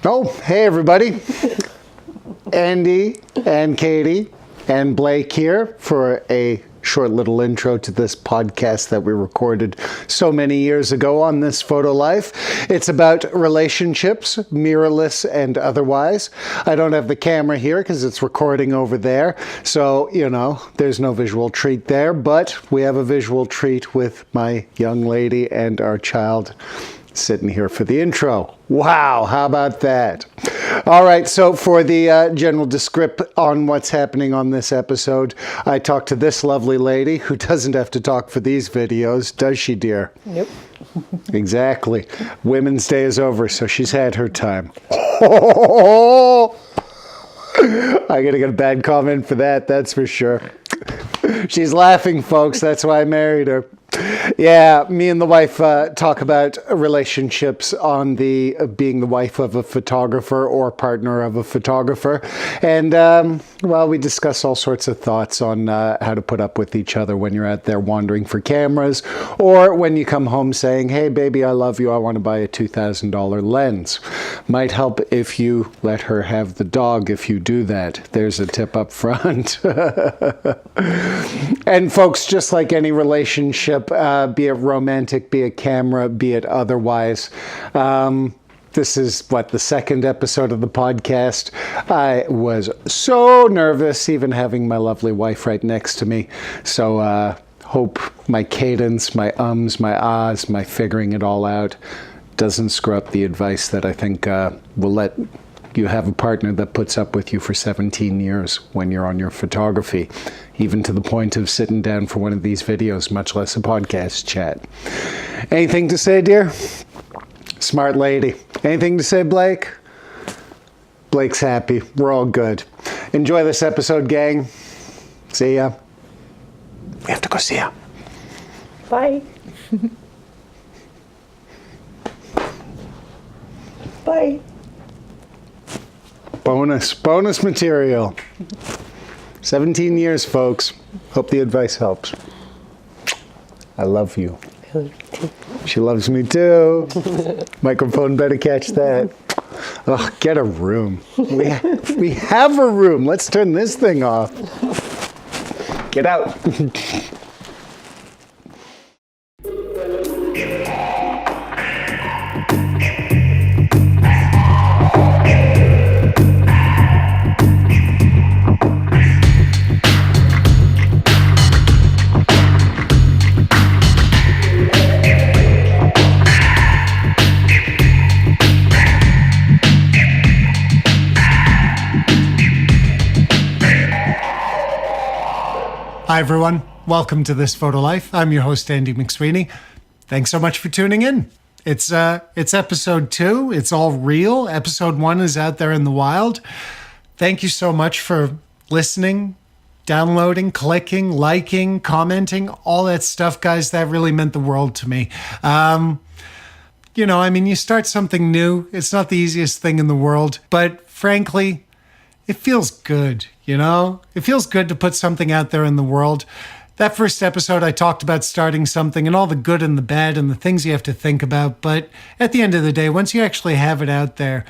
Oh, hey everybody. Andy and Katie and Blake here for a short little intro to this podcast that we recorded so many years ago on This Photo Life. It's about relationships, mirrorless and otherwise. I don't have the camera here because it's recording over there. So, there's no visual treat there, but we have a visual treat with my young lady and our child sitting here for the intro. Wow, how about that? All right, so for the general descript on what's happening on this episode, I talked to this lovely lady who doesn't have to talk for these videos, does she, dear? Nope. Exactly. Women's Day is over, so she's had her time. I gotta get a bad comment for that, that's for sure. She's laughing, folks, that's why I married her. Yeah, me and the wife talk about relationships on the being the wife of a photographer or partner of a photographer. And, we discuss all sorts of thoughts on how to put up with each other when you're out there wandering for cameras, or when you come home saying, hey, baby, I love you, I want to buy a $2,000 lens. Might help if you let her have the dog if you do that. There's a tip up front. And folks, just like any relationship, be it romantic, be it camera, be it otherwise. This is, the second episode of the podcast. I was so nervous, even having my lovely wife right next to me. So hope my cadence, my ums, my ahs, my figuring it all out doesn't screw up the advice that I think will let you have a partner that puts up with you for 17 years when you're on your photography, even to the point of sitting down for one of these videos, much less a podcast chat. Anything to say, dear? Smart lady. Anything to say, Blake? Blake's happy. We're all good. Enjoy this episode, gang. See ya. We have to go see ya. Bye. Bye. Bonus material. 17 years, folks. Hope the advice helps. I love you. She loves me too. Microphone better catch that. Oh, get a room. We have a room. Let's turn this thing off. Get out. Hi everyone, welcome to This Photo Life. I'm your host, Andy McSweeney. Thanks so much for tuning in. It's episode 2. It's all real. Episode 1 is out there in the wild. Thank you so much for listening, downloading, clicking, liking, commenting, all that stuff, guys. That really meant the world to me. You start something new. It's not the easiest thing in the world, but frankly, it feels good, It feels good to put something out there in the world. That first episode, I talked about starting something and all the good and the bad and the things you have to think about. But at the end of the day, once you actually have it out there,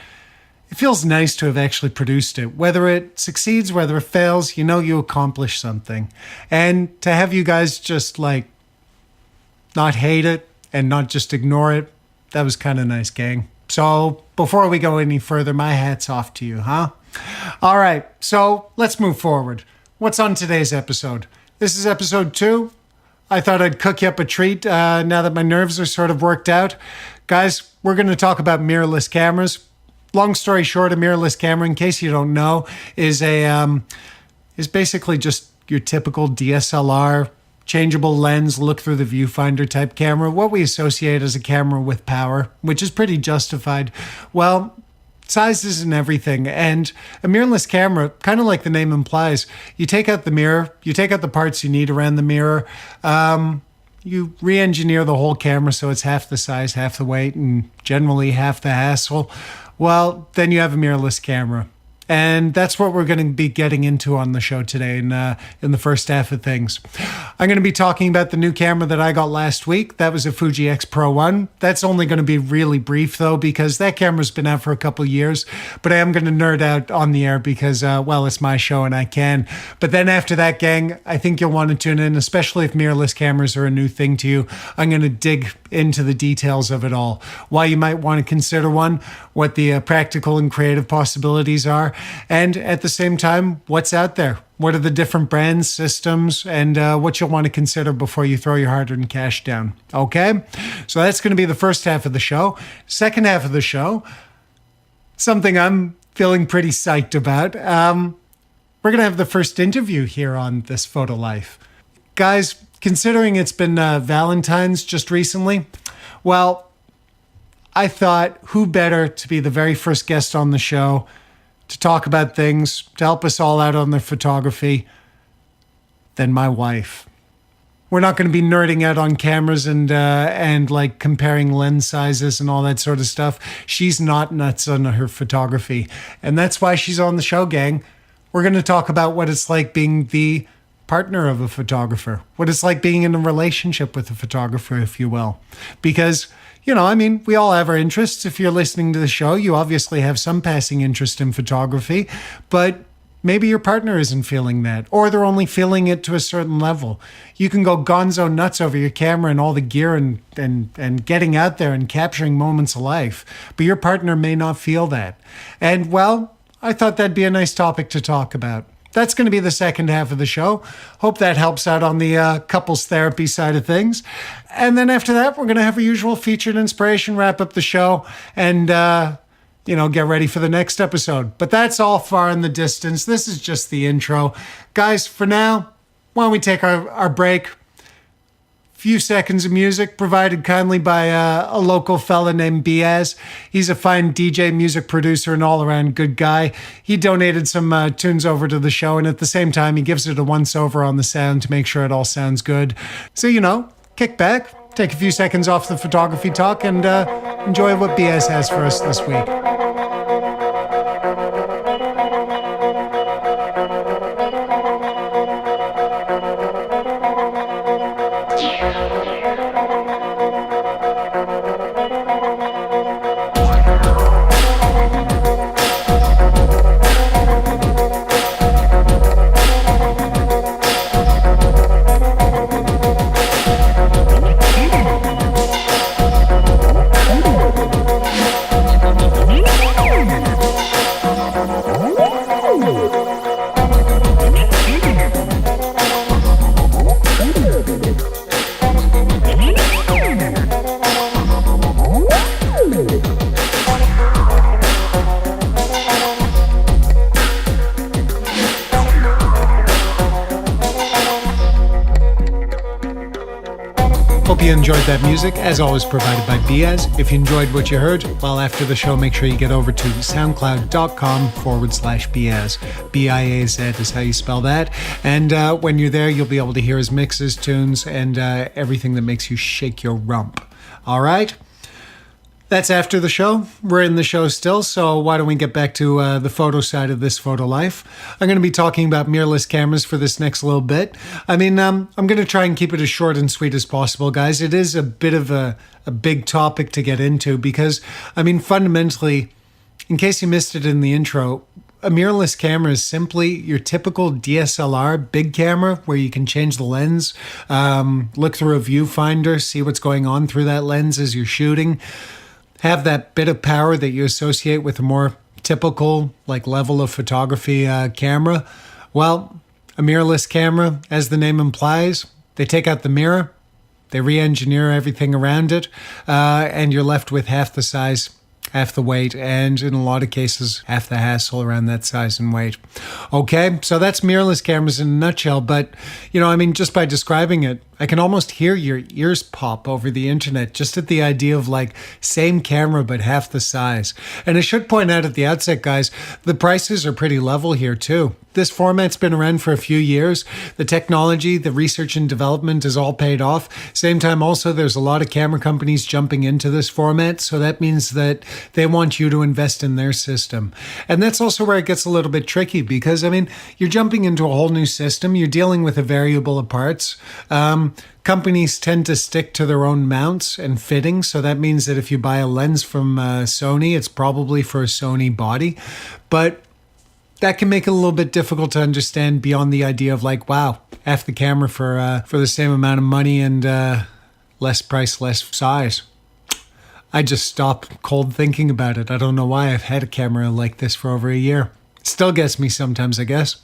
it feels nice to have actually produced it. Whether it succeeds, whether it fails, you accomplished something. And to have you guys just not hate it and not just ignore it, that was kind of nice, gang. So before we go any further, my hat's off to you, huh? All right, so let's move forward. What's on today's episode? This is episode 2. I thought I'd cook you up a treat now that my nerves are sort of worked out. Guys, we're going to talk about mirrorless cameras. Long story short, a mirrorless camera, in case you don't know, is basically just your typical DSLR, changeable lens, look through the viewfinder type camera, what we associate as a camera with power, which is pretty justified. Well, size isn't everything, and a mirrorless camera, kind of like the name implies, you take out the mirror, you take out the parts you need around the mirror, you re-engineer the whole camera so it's half the size, half the weight, and generally half the hassle. Well, then you have a mirrorless camera. And that's what we're going to be getting into on the show today in the first half of things. I'm going to be talking about the new camera that I got last week. That was a Fuji X Pro 1. That's only going to be really brief, though, because that camera's been out for a couple of years. But I am going to nerd out on the air because, well, it's my show and I can. But then after that, gang, I think you'll want to tune in, especially if mirrorless cameras are a new thing to you. I'm going to dig into the details of it all. Why you might want to consider one, what the practical and creative possibilities are, and at the same time, what's out there. What are the different brands, systems, and what you'll want to consider before you throw your hard-earned cash down. Okay? So that's going to be the first half of the show. Second half of the show, something I'm feeling pretty psyched about. We're going to have the first interview here on This Photo Life. Guys, considering it's been Valentine's just recently, well, I thought who better to be the very first guest on the show to talk about things, to help us all out on the photography, than my wife. We're not going to be nerding out on cameras and like comparing lens sizes and all that sort of stuff. She's not nuts on her photography. And that's why she's on the show, gang. We're going to talk about what it's like being the partner of a photographer, what it's like being in a relationship with a photographer, if you will. Because, you know, I mean, we all have our interests. If you're listening to the show, you obviously have some passing interest in photography, but maybe your partner isn't feeling that, or they're only feeling it to a certain level. You can go gonzo nuts over your camera and all the gear and getting out there and capturing moments of life, but your partner may not feel that. And, well, I thought that'd be a nice topic to talk about. That's going to be the second half of the show. Hope that helps out on the couples therapy side of things. And then after that, we're going to have our usual featured inspiration, wrap up the show, and, get ready for the next episode. But that's all far in the distance. This is just the intro. Guys, for now, why don't we take our break? Few seconds of music provided kindly by a local fella named Biaz. He's a fine DJ, music producer, and all-around good guy. He donated some tunes over to the show, and at the same time, he gives it a once-over on the sound to make sure it all sounds good. So, kick back, take a few seconds off the photography talk, and enjoy what Biaz has for us this week. Hope you enjoyed that music, as always provided by Biaz. If you enjoyed what you heard, well, after the show, make sure you get over to soundcloud.com/Biaz. B-I-A-Z is how you spell that. And when you're there, you'll be able to hear his mixes, tunes, and everything that makes you shake your rump. All right? That's after the show. We're in the show still, so why don't we get back to the photo side of This Photo Life. I'm going to be talking about mirrorless cameras for this next little bit. I mean, I'm going to try and keep it as short and sweet as possible, guys. It is a bit of a big topic to get into because, I mean, fundamentally, in case you missed it in the intro, a mirrorless camera is simply your typical DSLR big camera where you can change the lens, look through a viewfinder, see what's going on through that lens as you're shooting. Have that bit of power that you associate with a more typical level of photography camera. Well, a mirrorless camera, as the name implies, they take out the mirror, they re-engineer everything around it, and you're left with half the size, half the weight, and in a lot of cases, half the hassle around that size and weight. Okay, so that's mirrorless cameras in a nutshell, but, just by describing it, I can almost hear your ears pop over the internet just at the idea of same camera but half the size. And I should point out at the outset, guys, the prices are pretty level here too. This format's been around for a few years. The technology, the research and development is all paid off. Same time also, there's a lot of camera companies jumping into this format. So that means that They want you to invest in their system. And that's also where it gets a little bit tricky because, I mean, you're jumping into a whole new system. You're dealing with a variable of parts. Companies tend to stick to their own mounts and fittings. So that means that if you buy a lens from Sony, it's probably for a Sony body. But that can make it a little bit difficult to understand beyond the idea of like, wow, half the camera for the same amount of money and less price, less size. I just stop cold thinking about it. I don't know why. I've had a camera like this for over a year. Still gets me sometimes, I guess.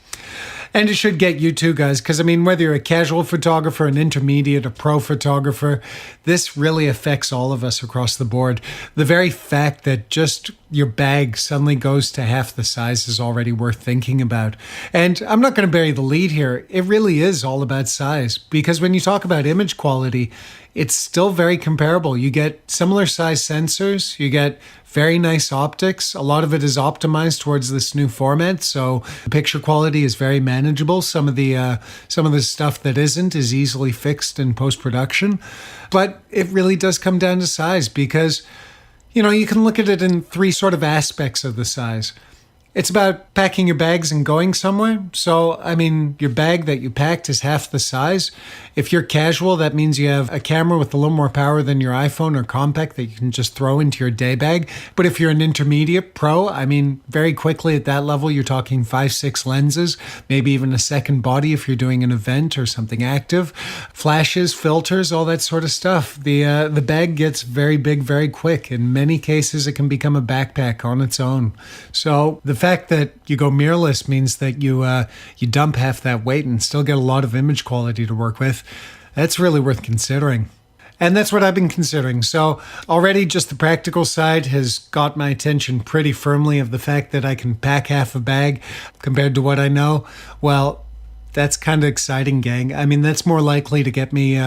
And it should get you too, guys, because I mean, whether you're a casual photographer, an intermediate, a pro photographer, this really affects all of us across the board. The very fact that just your bag suddenly goes to half the size is already worth thinking about. And I'm not going to bury the lead here. It really is all about size, because when you talk about image quality, it's still very comparable. You get similar size sensors, you get very nice optics. A lot of it is optimized towards this new format, so the picture quality is very manageable. Some of the stuff that isn't is easily fixed in post-production. But it really does come down to size because, you know, you can look at it in three sort of aspects of the size. It's about packing your bags and going somewhere. So, I mean, your bag that you packed is half the size. If you're casual, that means you have a camera with a little more power than your iPhone or compact that you can just throw into your day bag. But if you're an intermediate pro, I mean, very quickly at that level, you're talking 5-6 lenses, maybe even a second body if you're doing an event or something active, flashes, filters, all that sort of stuff. The bag gets very big very quick. In many cases, it can become a backpack on its own. So the fact that you go mirrorless means that you dump half that weight and still get a lot of image quality to work with. That's really worth considering. And that's what I've been considering. So already just the practical side has got my attention pretty firmly of the fact that I can pack half a bag compared to what I know. Well, that's kind of exciting, gang. I mean, that's more likely to get me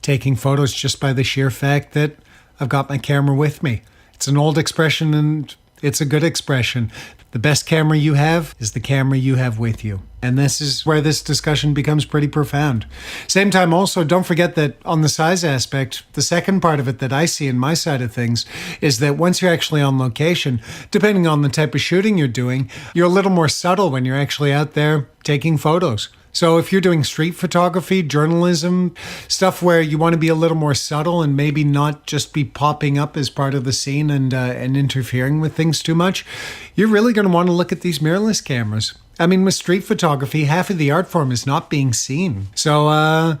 taking photos just by the sheer fact that I've got my camera with me. It's an old expression and it's a good expression. The best camera you have is the camera you have with you. And this is where this discussion becomes pretty profound. Same time also, don't forget that on the size aspect, the second part of it that I see in my side of things is that once you're actually on location, depending on the type of shooting you're doing, you're a little more subtle when you're actually out there taking photos. So if you're doing street photography, journalism, stuff where you want to be a little more subtle and maybe not just be popping up as part of the scene and interfering with things too much, you're really going to want to look at these mirrorless cameras. I mean, with street photography, half of the art form is not being seen. So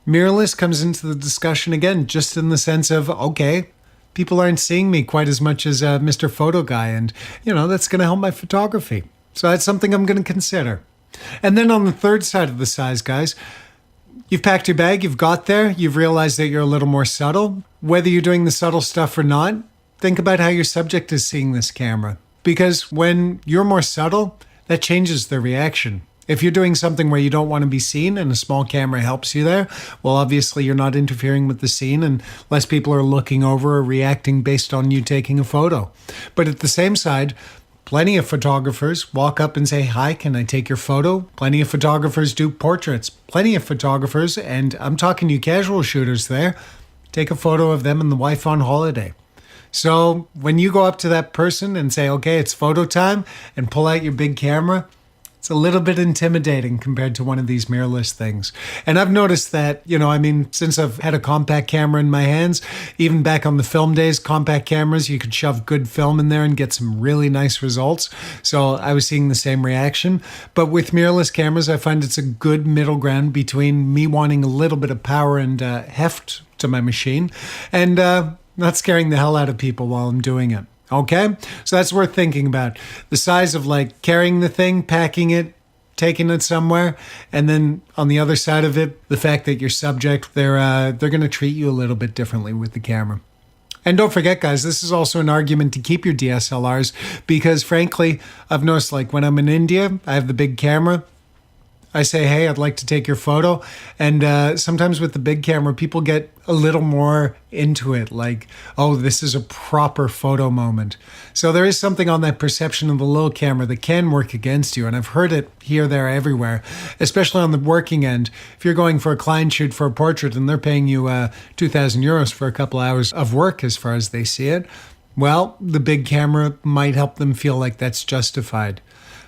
mirrorless comes into the discussion again, just in the sense of, okay, people aren't seeing me quite as much as Mr. Photo Guy, and, you know, that's going to help my photography. So that's something I'm going to consider. And then on the third side of the size, guys, you've packed your bag, you've got there, you've realized that you're a little more subtle. Whether you're doing the subtle stuff or not, think about how your subject is seeing this camera. Because when you're more subtle, that changes the reaction. If you're doing something where you don't want to be seen and a small camera helps you there, well, obviously you're not interfering with the scene and less people are looking over or reacting based on you taking a photo. But at the same side, plenty of photographers walk up and say, "Hi, can I take your photo?" Plenty of photographers do portraits. Plenty of photographers, and I'm talking to you casual shooters there, take a photo of them and the wife on holiday. So when you go up to that person and say, "Okay, it's photo time," and pull out your big camera, it's a little bit intimidating compared to one of these mirrorless things. And I've noticed that, you know, I mean, since I've had a compact camera in my hands, even back on the film days, compact cameras, you could shove good film in there and get some really nice results. So I was seeing the same reaction. But with mirrorless cameras, I find it's a good middle ground between me wanting a little bit of power and heft to my machine and not scaring the hell out of people while I'm doing it. Okay, so that's worth thinking about. The size of like carrying the thing, packing it, taking it somewhere, and then on the other side of it, the fact that your subject, they're going to treat you a little bit differently with the camera. And don't forget, guys, this is also an argument to keep your DSLRs because, frankly, I've noticed like when I'm in India, I have the big camera. I say, "Hey, I'd like to take your photo." And sometimes with the big camera, people get a little more into it. Like, oh, this is a proper photo moment. So there is something on that perception of the little camera that can work against you. And I've heard it here, there, everywhere, especially on the working end. If you're going for a client shoot for a portrait and they're paying you 2,000 euros for a couple hours of work as far as they see it, well, the big camera might help them feel like that's justified.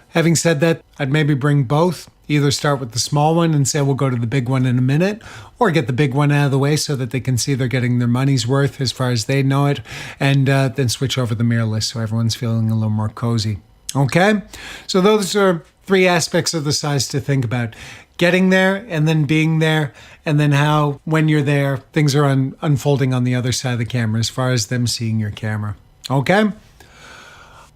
Having said that, I'd maybe bring both. Either start with the small one and say we'll go to the big one in a minute, or get the big one out of the way so that they can see they're getting their money's worth as far as they know it, and then switch over the mirrorless so everyone's feeling a little more cozy. Okay? So those are 3 aspects of the size to think about. Getting there and then being there, and then how, when you're there, things are unfolding on the other side of the camera as far as them seeing your camera. Okay?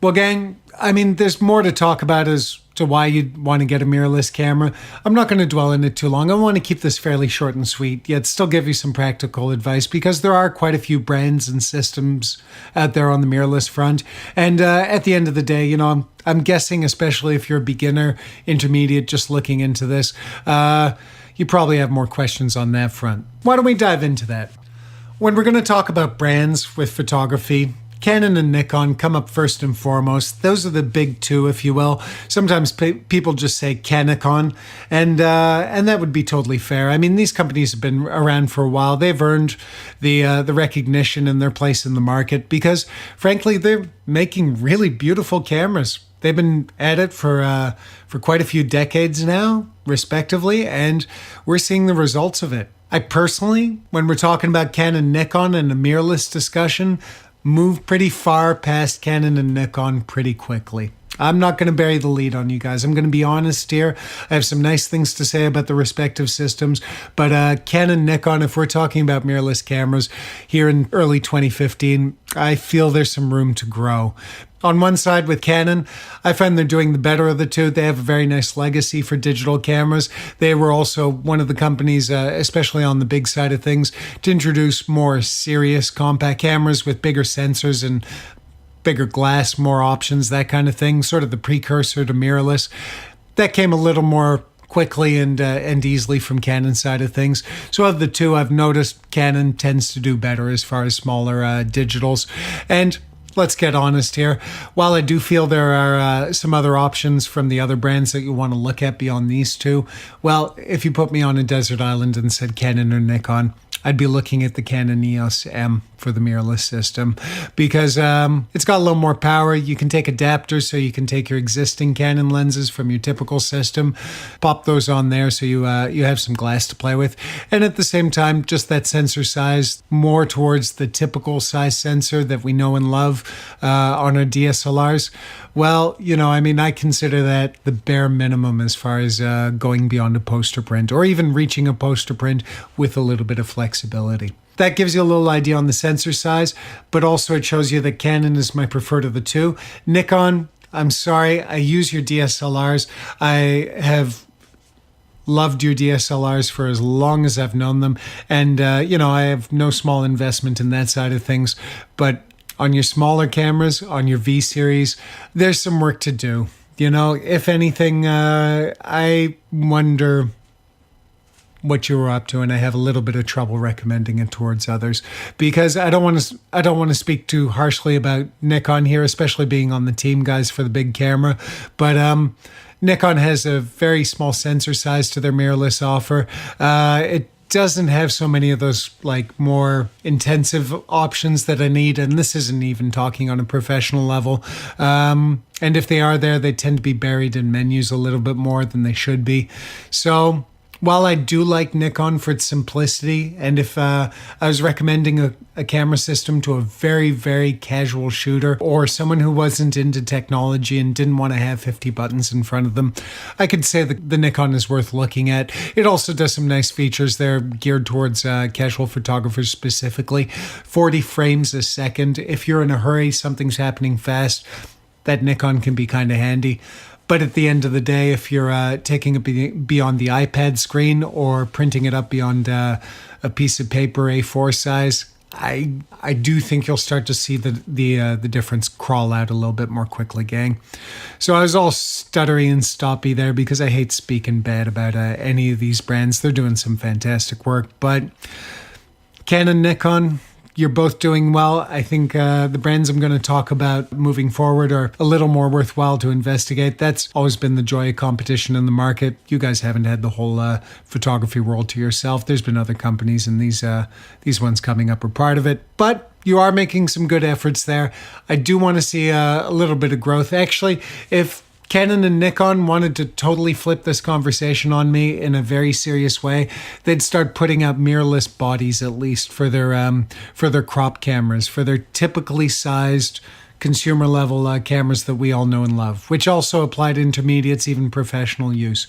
Well, gang, I mean, there's more to talk about as to why you'd want to get a mirrorless camera. I'm not going to dwell on it too long. I want to keep this fairly short and sweet, yet still give you some practical advice, because there are quite a few brands and systems out there on the mirrorless front. And at the end of the day, you know, I'm guessing, especially if you're a beginner, intermediate, just looking into this, you probably have more questions on that front. Why don't we dive into that? When we're going to talk about brands with photography, Canon and Nikon come up first and foremost. Those are the big 2, if you will. Sometimes people just say Canicon, and that would be totally fair. I mean, these companies have been around for a while. They've earned the recognition and their place in the market because, frankly, they're making really beautiful cameras. They've been at it for quite a few decades now, respectively, and we're seeing the results of it. I personally, when we're talking about Canon, Nikon, and a mirrorless discussion, move pretty far past Canon and Nikon pretty quickly. I'm not going to bury the lead on you guys. I'm going to be honest here. I have some nice things to say about the respective systems, but Canon, Nikon, if we're talking about mirrorless cameras here in early 2015, I feel there's some room to grow. On one side with Canon, I find they're doing the better of the 2. They have a very nice legacy for digital cameras. They were also one of the companies, especially on the big side of things, to introduce more serious compact cameras with bigger sensors and bigger glass, more options, that kind of thing, sort of the precursor to mirrorless. That came a little more quickly and easily from Canon's side of things. So of the 2, I've noticed Canon tends to do better as far as smaller digitals. And let's get honest here. While I do feel there are some other options from the other brands that you want to look at beyond these 2, well, if you put me on a desert island and said Canon or Nikon, I'd be looking at the Canon EOS M for the mirrorless system because it's got a little more power. You can take adapters, so you can take your existing Canon lenses from your typical system, pop those on there so you have some glass to play with. And at the same time, just that sensor size, more towards the typical size sensor that we know and love on our DSLRs. Well, you know, I mean, I consider that the bare minimum as far as going beyond a poster print or even reaching a poster print with a little bit of flexibility. That gives you a little idea on the sensor size, but also it shows you that Canon is my preferred of the 2. Nikon, I'm sorry, I use your DSLRs. I have loved your DSLRs for as long as I've known them. And, you know, I have no small investment in that side of things. But on your smaller cameras, on your V series, there's some work to do. You know, if anything, I wonder what you were up to, and I have a little bit of trouble recommending it towards others because I don't want to speak too harshly about Nikon here, especially being on the team, guys, for the big camera. But Nikon has a very small sensor size to their mirrorless offer. It doesn't have so many of those like more intensive options that I need, and this isn't even talking on a professional level. And if they are there, they tend to be buried in menus a little bit more than they should be. So while I do like Nikon for its simplicity, and if I was recommending a camera system to a very, very casual shooter or someone who wasn't into technology and didn't want to have 50 buttons in front of them, I could say that the Nikon is worth looking at. It also does some nice features there geared towards casual photographers specifically. 40 frames a second. If you're in a hurry, something's happening fast, that Nikon can be kind of handy. But at the end of the day, if you're taking it beyond the iPad screen or printing it up beyond a piece of paper A4 size, I do think you'll start to see the difference crawl out a little bit more quickly, gang. So I was all stuttery and stoppy there because I hate speaking bad about any of these brands. They're doing some fantastic work, but Canon, Nikon, you're both doing well. I think the brands I'm going to talk about moving forward are a little more worthwhile to investigate. That's always been the joy of competition in the market. You guys haven't had the whole photography world to yourself. There's been other companies, and these ones coming up are part of it. But you are making some good efforts there. I do want to see a little bit of growth. Actually, if Canon and Nikon wanted to totally flip this conversation on me in a very serious way, they'd start putting out mirrorless bodies, at least for their crop cameras, for their typically sized consumer level cameras that we all know and love, which also apply to intermediates, even professional use.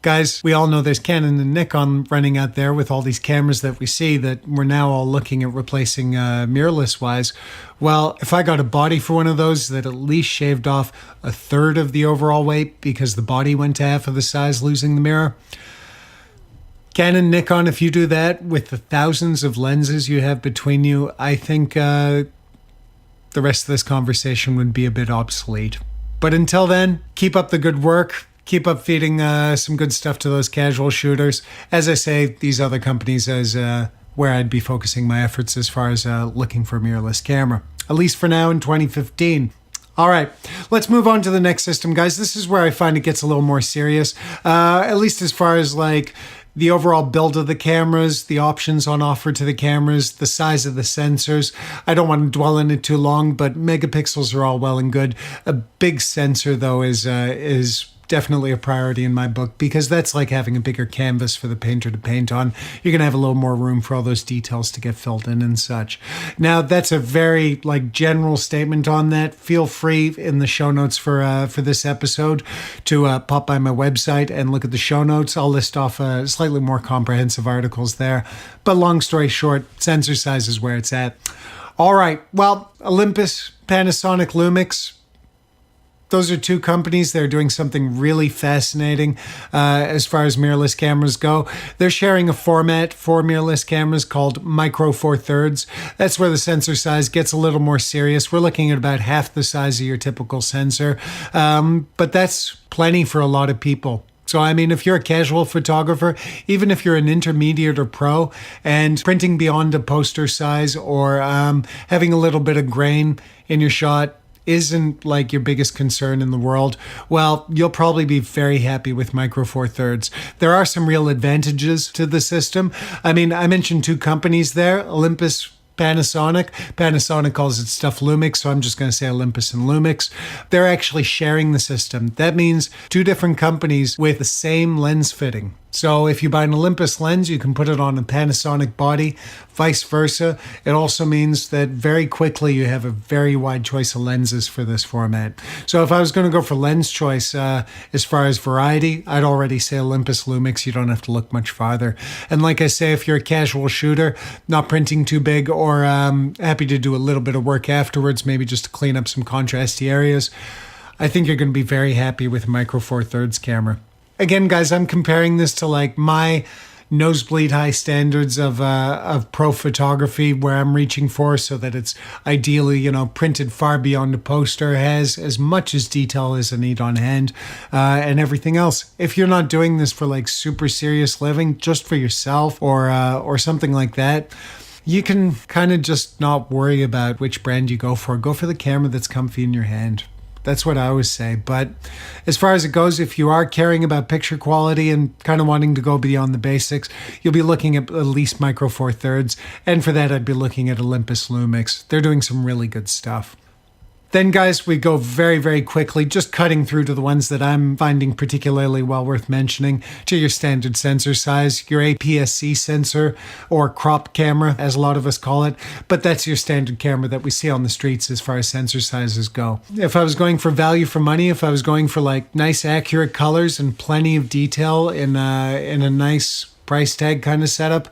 Guys, we all know there's Canon and Nikon running out there with all these cameras that we see that we're now all looking at replacing mirrorless-wise. Well, if I got a body for one of those that at least shaved off a third of the overall weight because the body went to half of the size, losing the mirror, Canon, Nikon, if you do that with the thousands of lenses you have between you, I think the rest of this conversation would be a bit obsolete. But until then, keep up the good work. Keep up feeding some good stuff to those casual shooters. As I say, these other companies as where I'd be focusing my efforts as far as looking for a mirrorless camera, at least for now in 2015. All right, let's move on to the next system, guys. This is where I find it gets a little more serious, at least as far as like the overall build of the cameras, the options on offer to the cameras, the size of the sensors. I don't want to dwell on it too long, but megapixels are all well and good. A big sensor, though, is definitely a priority in my book, because that's like having a bigger canvas for the painter to paint on. You're going to have a little more room for all those details to get filled in and such. Now, that's a very like general statement on that. Feel free in the show notes for this episode to pop by my website and look at the show notes. I'll list off slightly more comprehensive articles there. But long story short, sensor size is where it's at. All right. Well, Olympus, Panasonic, Lumix, those are two companies that are doing something really fascinating as far as mirrorless cameras go. They're sharing a format for mirrorless cameras called Micro Four Thirds. That's where the sensor size gets a little more serious. We're looking at about half the size of your typical sensor, but that's plenty for a lot of people. So, I mean, if you're a casual photographer, even if you're an intermediate or pro and printing beyond a poster size or having a little bit of grain in your shot isn't like your biggest concern in the world, well, you'll probably be very happy with Micro Four Thirds. There are some real advantages to the system. I mean, I mentioned two companies there, Olympus, Panasonic. Panasonic calls its stuff Lumix, so I'm just going to say Olympus and Lumix. They're actually sharing the system. That means two different companies with the same lens fitting. So if you buy an Olympus lens, you can put it on a Panasonic body, vice versa. It also means that very quickly you have a very wide choice of lenses for this format. So if I was going to go for lens choice as far as variety, I'd already say Olympus, Lumix. You don't have to look much farther. And like I say, if you're a casual shooter, not printing too big or happy to do a little bit of work afterwards, maybe just to clean up some contrasty areas, I think you're going to be very happy with a Micro Four Thirds camera. Again, guys, I'm comparing this to like my nosebleed high standards of pro photography where I'm reaching for, so that it's ideally, printed far beyond a poster, has as much as detail as I need on hand, and everything else. If you're not doing this for like super serious living, just for yourself or something like that, you can kind of just not worry about which brand you go for. Go for the camera that's comfy in your hand. That's what I always say. But as far as it goes, if you are caring about picture quality and kind of wanting to go beyond the basics, you'll be looking at least Micro Four Thirds. And for that, I'd be looking at Olympus, Lumix. They're doing some really good stuff. Then, guys, we go very, very quickly, just cutting through to the ones that I'm finding particularly well worth mentioning, to your standard sensor size, your APS-C sensor, or crop camera, as a lot of us call it. But that's your standard camera that we see on the streets as far as sensor sizes go. If I was going for value for money, if I was going for like nice, accurate colors and plenty of detail in a nice price tag kind of setup,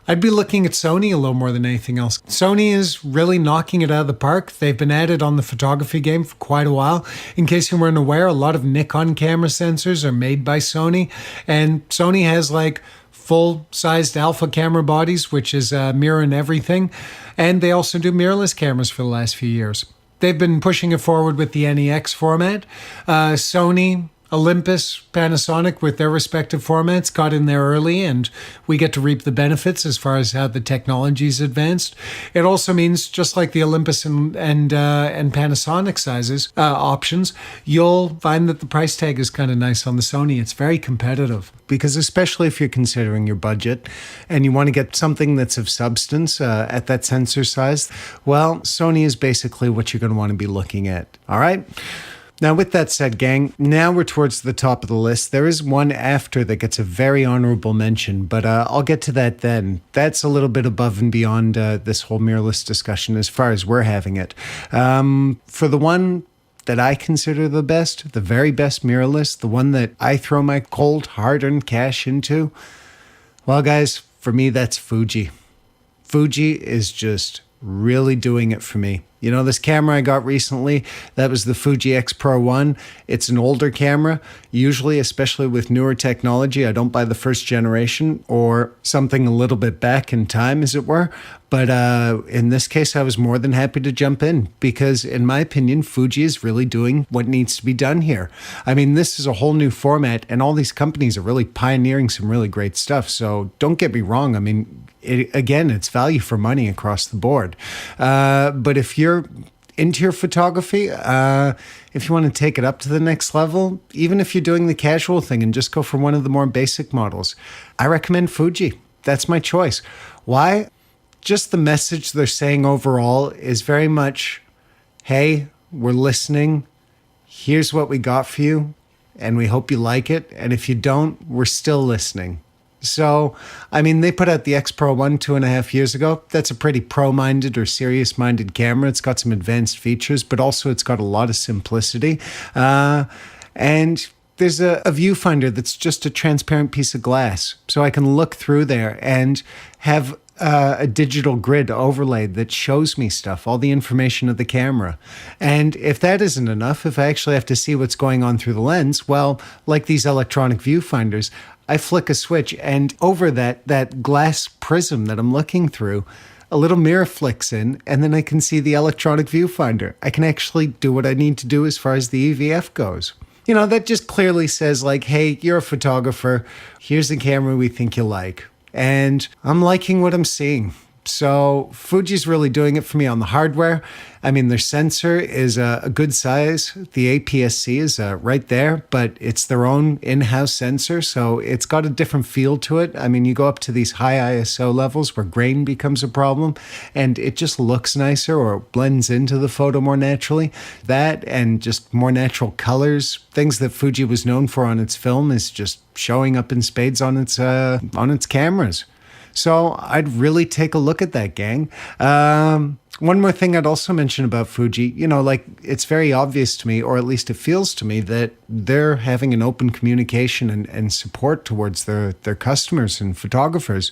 I'd be looking at Sony a little more than anything else. Sony is really knocking it out of the park. They've been at it on the photography game for quite a while. In case you weren't aware, a lot of Nikon camera sensors are made by Sony, and Sony has like full-sized alpha camera bodies, which is mirror and everything, and they also do mirrorless cameras for the last few years. They've been pushing it forward with the NEX format. Sony Olympus, Panasonic, with their respective formats, got in there early, and we get to reap the benefits as far as how the technology's advanced. It also means, just like the Olympus and Panasonic sizes options, you'll find that the price tag is kind of nice on the Sony. It's very competitive. Because especially if you're considering your budget and you want to get something that's of substance at that sensor size, well, Sony is basically what you're going to want to be looking at. All right? Now, with that said, gang, now we're towards the top of the list. There is one after that gets a very honorable mention, but I'll get to that then. That's a little bit above and beyond this whole mirrorless discussion as far as we're having it. For the one that I consider the best, the very best mirrorless, the one that I throw my cold, hard-earned cash into, well, guys, for me, that's Fuji. Fuji is just really doing it for me. You know, this camera I got recently, that was the Fuji X Pro 1. It's an older camera. Usually, especially with newer technology, I don't buy the first generation or something a little bit back in time, as it were. But in this case, I was more than happy to jump in because, in my opinion, Fuji is really doing what needs to be done here. I mean, this is a whole new format, and all these companies are really pioneering some really great stuff. So don't get me wrong. I mean, it's value for money across the board. But if you're into your photography, if you want to take it up to the next level, even if you're doing the casual thing and just go for one of the more basic models, I recommend Fuji. That's my choice. Why? Just the message they're saying overall is very much, hey, we're listening. Here's what we got for you, and we hope you like it. And if you don't, we're still listening. So, I mean, they put out the X Pro 1 2.5 years ago. That's a pretty pro-minded or serious-minded camera. It's got some advanced features, but also it's got a lot of simplicity. And there's a viewfinder that's just a transparent piece of glass. So I can look through there and have a digital grid overlaid that shows me stuff, all the information of the camera. And if that isn't enough, if I actually have to see what's going on through the lens, well, like these electronic viewfinders, I flick a switch and over that glass prism that I'm looking through, a little mirror flicks in, and then I can see the electronic viewfinder. I can actually do what I need to do as far as the EVF goes. You know, that just clearly says like, hey, you're a photographer. Here's the camera we think you like. And I'm liking what I'm seeing. So Fuji's really doing it for me on the hardware. I mean, their sensor is a good size. The APS-C is right there, but it's their own in-house sensor, so it's got a different feel to it. I mean, you go up to these high ISO levels where grain becomes a problem, and it just looks nicer or blends into the photo more naturally. That and just more natural colors, things that Fuji was known for on its film, is just showing up in spades on its cameras. So I'd really take a look at that, gang. One more thing I'd also mention about Fuji, you know, like it's very obvious to me, or at least it feels to me, that they're having an open communication and support towards their customers and photographers.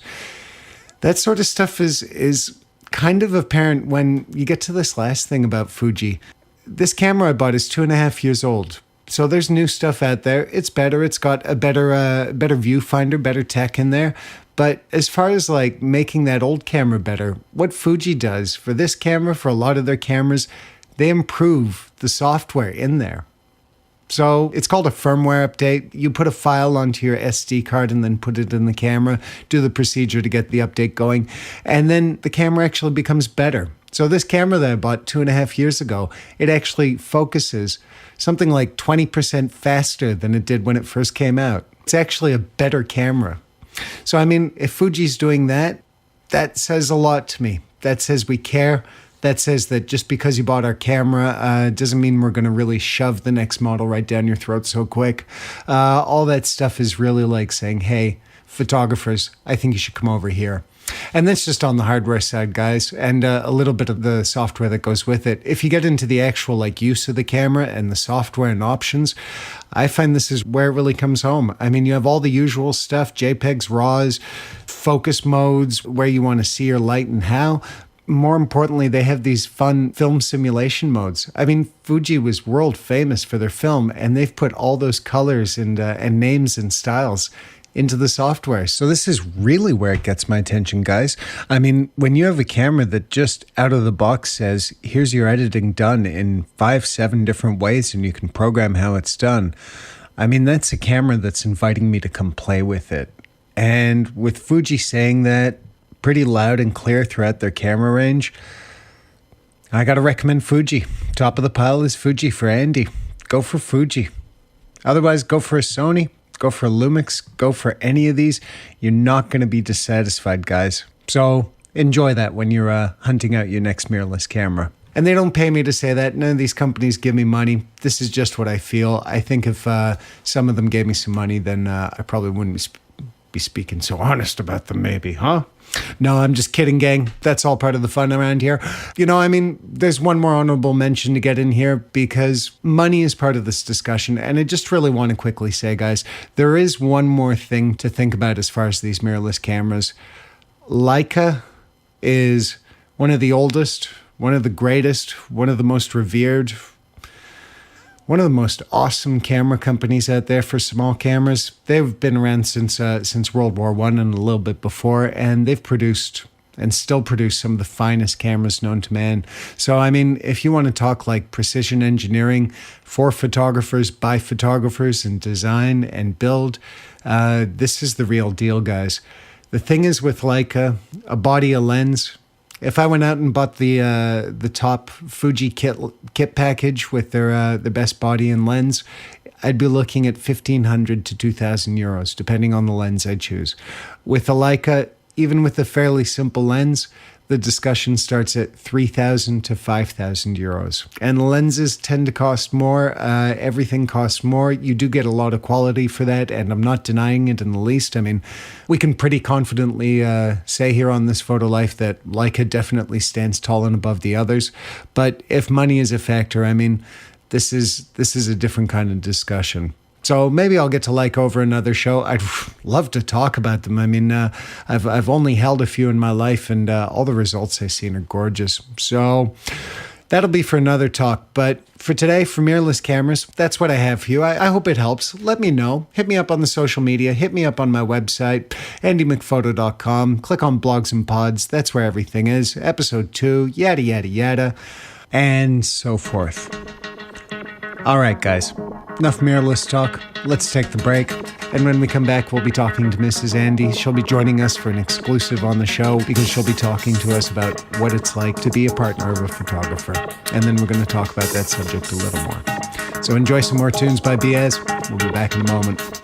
That sort of stuff is kind of apparent when you get to this last thing about Fuji. This camera I bought is 2.5 years old. So there's new stuff out there. It's better. It's got a better viewfinder, better tech in there. But as far as like making that old camera better, what Fuji does for this camera, for a lot of their cameras, they improve the software in there. So it's called a firmware update. You put a file onto your SD card and then put it in the camera, do the procedure to get the update going, and then the camera actually becomes better. So this camera that I bought 2.5 years ago, it actually focuses something like 20% faster than it did when it first came out. It's actually a better camera. So, I mean, if Fuji's doing that, that says a lot to me. That says we care. That says that just because you bought our camera doesn't mean we're going to really shove the next model right down your throat so quick. All that stuff is really like saying, hey, photographers, I think you should come over here. And that's just on the hardware side, guys, and a little bit of the software that goes with it. If you get into the actual like use of the camera and the software and options, I find this is where it really comes home. I mean, you have all the usual stuff, JPEGs, RAWs, focus modes, where you want to see your light and how. More importantly, they have these fun film simulation modes. I mean, Fuji was world famous for their film, and they've put all those colors and names and styles into the software. So this is really where it gets my attention, guys. I mean, when you have a camera that just out of the box says, here's your editing done in 5-7 different ways and you can program how it's done, I mean, that's a camera that's inviting me to come play with it. And with Fuji saying that pretty loud and clear throughout their camera range, I got to recommend Fuji. Top of the pile is Fuji for Andy. Go for Fuji. Otherwise, go for a Sony, go for a Lumix, go for any of these. You're not going to be dissatisfied, guys. So enjoy that when you're hunting out your next mirrorless camera. And they don't pay me to say that. None of these companies give me money. This is just what I feel. I think if some of them gave me some money, then I probably wouldn't be speaking so honest about them, maybe, huh? No, I'm just kidding, gang. That's all part of the fun around here. You know, I mean, there's one more honorable mention to get in here because money is part of this discussion. And I just really want to quickly say, guys, there is one more thing to think about as far as these mirrorless cameras. Leica is one of the oldest, one of the greatest, one of the most revered, one of the most awesome camera companies out there for small cameras. They've been around since World War I and a little bit before, and they've produced and still produce some of the finest cameras known to man. So, I mean, if you want to talk like precision engineering for photographers, by photographers, and design and build, this is the real deal, guys. The thing is with Leica, a body, a lens. If I went out and bought the top Fuji kit package with their best body and lens, I'd be looking at 1,500 to 2,000 euros, depending on the lens I choose. With a Leica, even with a fairly simple lens, the discussion starts at 3,000 to 5,000 euros. And lenses tend to cost more. Everything costs more. You do get a lot of quality for that, and I'm not denying it in the least. I mean, we can pretty confidently say here on This Photo Life that Leica definitely stands tall and above the others. But if money is a factor, I mean, this is a different kind of discussion. So maybe I'll get to Leica over another show. I'd love to talk about them. I mean, I've only held a few in my life, and all the results I've seen are gorgeous. So that'll be for another talk. But for today, for mirrorless cameras, that's what I have for you. I hope it helps. Let me know. Hit me up on the social media. Hit me up on my website, andymcphoto.com. Click on blogs and pods. That's where everything is. Episode 2, yada, yada, yada, and so forth. All right, guys. Enough mirrorless talk. Let's take the break. And when we come back, we'll be talking to Mrs. Andy. She'll be joining us for an exclusive on the show because she'll be talking to us about what it's like to be a partner of a photographer. And then we're going to talk about that subject a little more. So enjoy some more tunes by Biaz. We'll be back in a moment.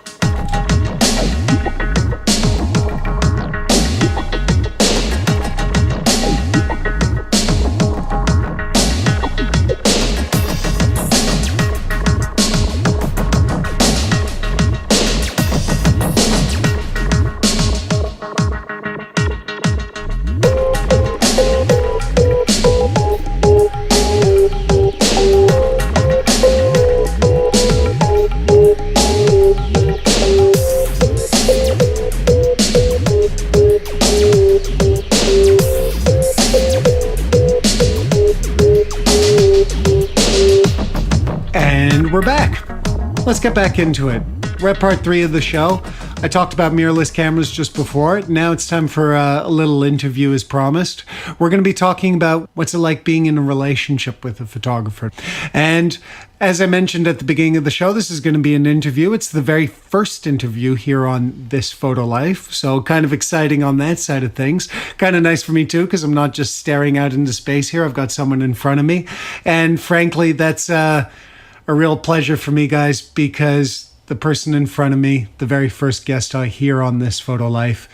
We're back. Let's get back into it. We're at part 3 of the show. I talked about mirrorless cameras just before. Now it's time for a little interview as promised. We're going to be talking about what's it like being in a relationship with a photographer. And as I mentioned at the beginning of the show, this is going to be an interview. It's the very first interview here on This Photo Life. So kind of exciting on that side of things. Kind of nice for me too, because I'm not just staring out into space here. I've got someone in front of me. And frankly, that's a real pleasure for me, guys, because the person in front of me, the very first guest I hear on This Photo Life,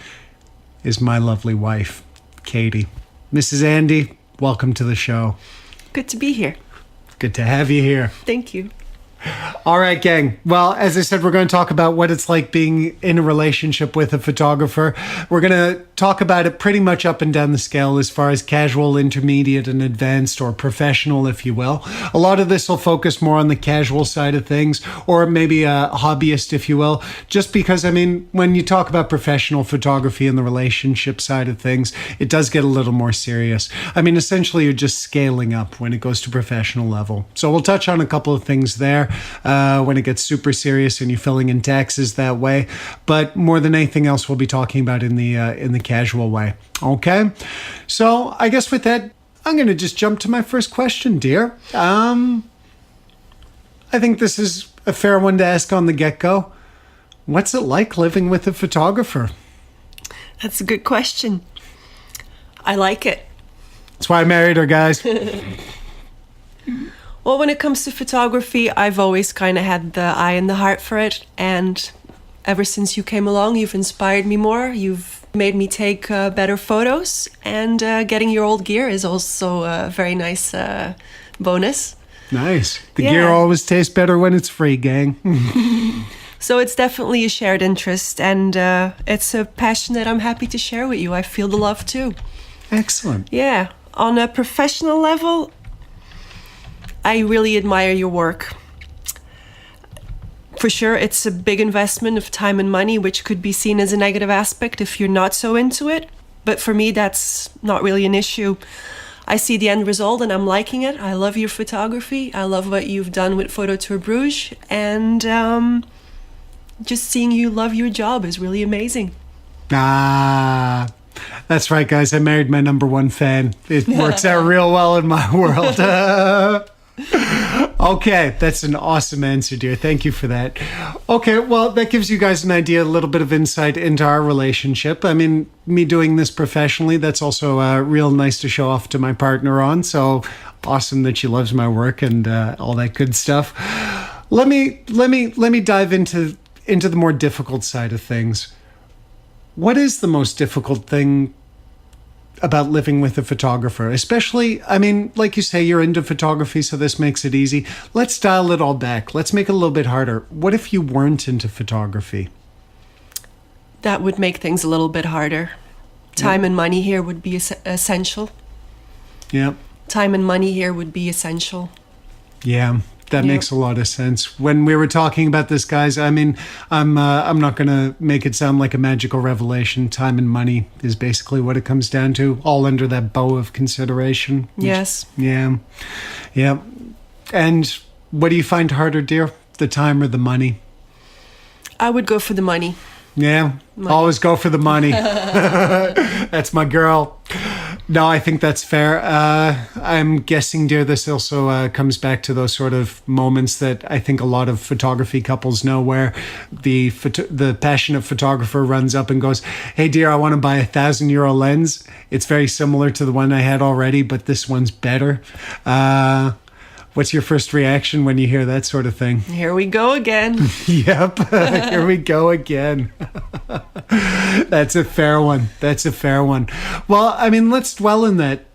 is my lovely wife, Katie. Mrs. Andy, welcome to the show. Good to be here. Good to have you here. Thank you. All right, gang. Well, as I said, we're going to talk about what it's like being in a relationship with a photographer. We're going to talk about it pretty much up and down the scale as far as casual, intermediate, and advanced, or professional, if you will. A lot of this will focus more on the casual side of things, or maybe a hobbyist, if you will, just because, I mean, when you talk about professional photography and the relationship side of things, it does get a little more serious. I mean, essentially, you're just scaling up when it goes to professional level. So we'll touch on a couple of things there. When it gets super serious and you're filling in taxes that way, but more than anything else, we'll be talking about in the casual way. Okay, so I guess with that, I'm going to just jump to my first question, dear. I think this is a fair one to ask on the get-go. What's it like living with a photographer? That's a good question. I like it. That's why I married her, guys. Well, when it comes to photography, I've always kind of had the eye and the heart for it. And ever since you came along, you've inspired me more. You've made me take better photos. And getting your old gear is also a very nice bonus. Nice. The gear always tastes better when it's free, gang. So it's definitely a shared interest. And it's a passion that I'm happy to share with you. I feel the love too. Excellent. Yeah. On a professional level, I really admire your work. For sure, it's a big investment of time and money, which could be seen as a negative aspect if you're not so into it. But for me, that's not really an issue. I see the end result and I'm liking it. I love your photography. I love what you've done with Photo Tour Bruges. And just seeing you love your job is really amazing. Ah, that's right, guys. I married my number one fan. It works out real well in my world. Okay, that's an awesome answer, dear. Thank you for that. Okay, well, that gives you guys an idea, a little bit of insight into our relationship. I mean, me doing this professionally, that's also real nice to show off to my partner on. So awesome that she loves my work and all that good stuff. Let me dive into the more difficult side of things. What is the most difficult thing about living with a photographer? Especially, I mean, like you say, you're into photography, so this makes it easy. Let's dial it all back. Let's make it a little bit harder. What if you weren't into photography? That would make things a little bit harder. Time and money here would be essential. Yeah. Time and money here would be essential. Yeah. That makes a lot of sense. When we were talking about this, guys, I mean, I'm not going to make it sound like a magical revelation. Time and money is basically what it comes down to, all under that bow of consideration. Yes. Yeah. Yeah. And what do you find harder, dear? The time or the money? I would go for the money. Yeah. Money. Always go for the money. That's my girl. No, I think that's fair. I'm guessing, dear, this also comes back to those sort of moments that I think a lot of photography couples know, where the passionate photographer runs up and goes, "Hey, dear, I want to buy €1,000 lens. It's very similar to the one I had already, but this one's better." What's your first reaction when you hear that sort of thing? Here we go again. Yep, here we go again. That's a fair one. That's a fair one. Well, I mean, let's dwell in that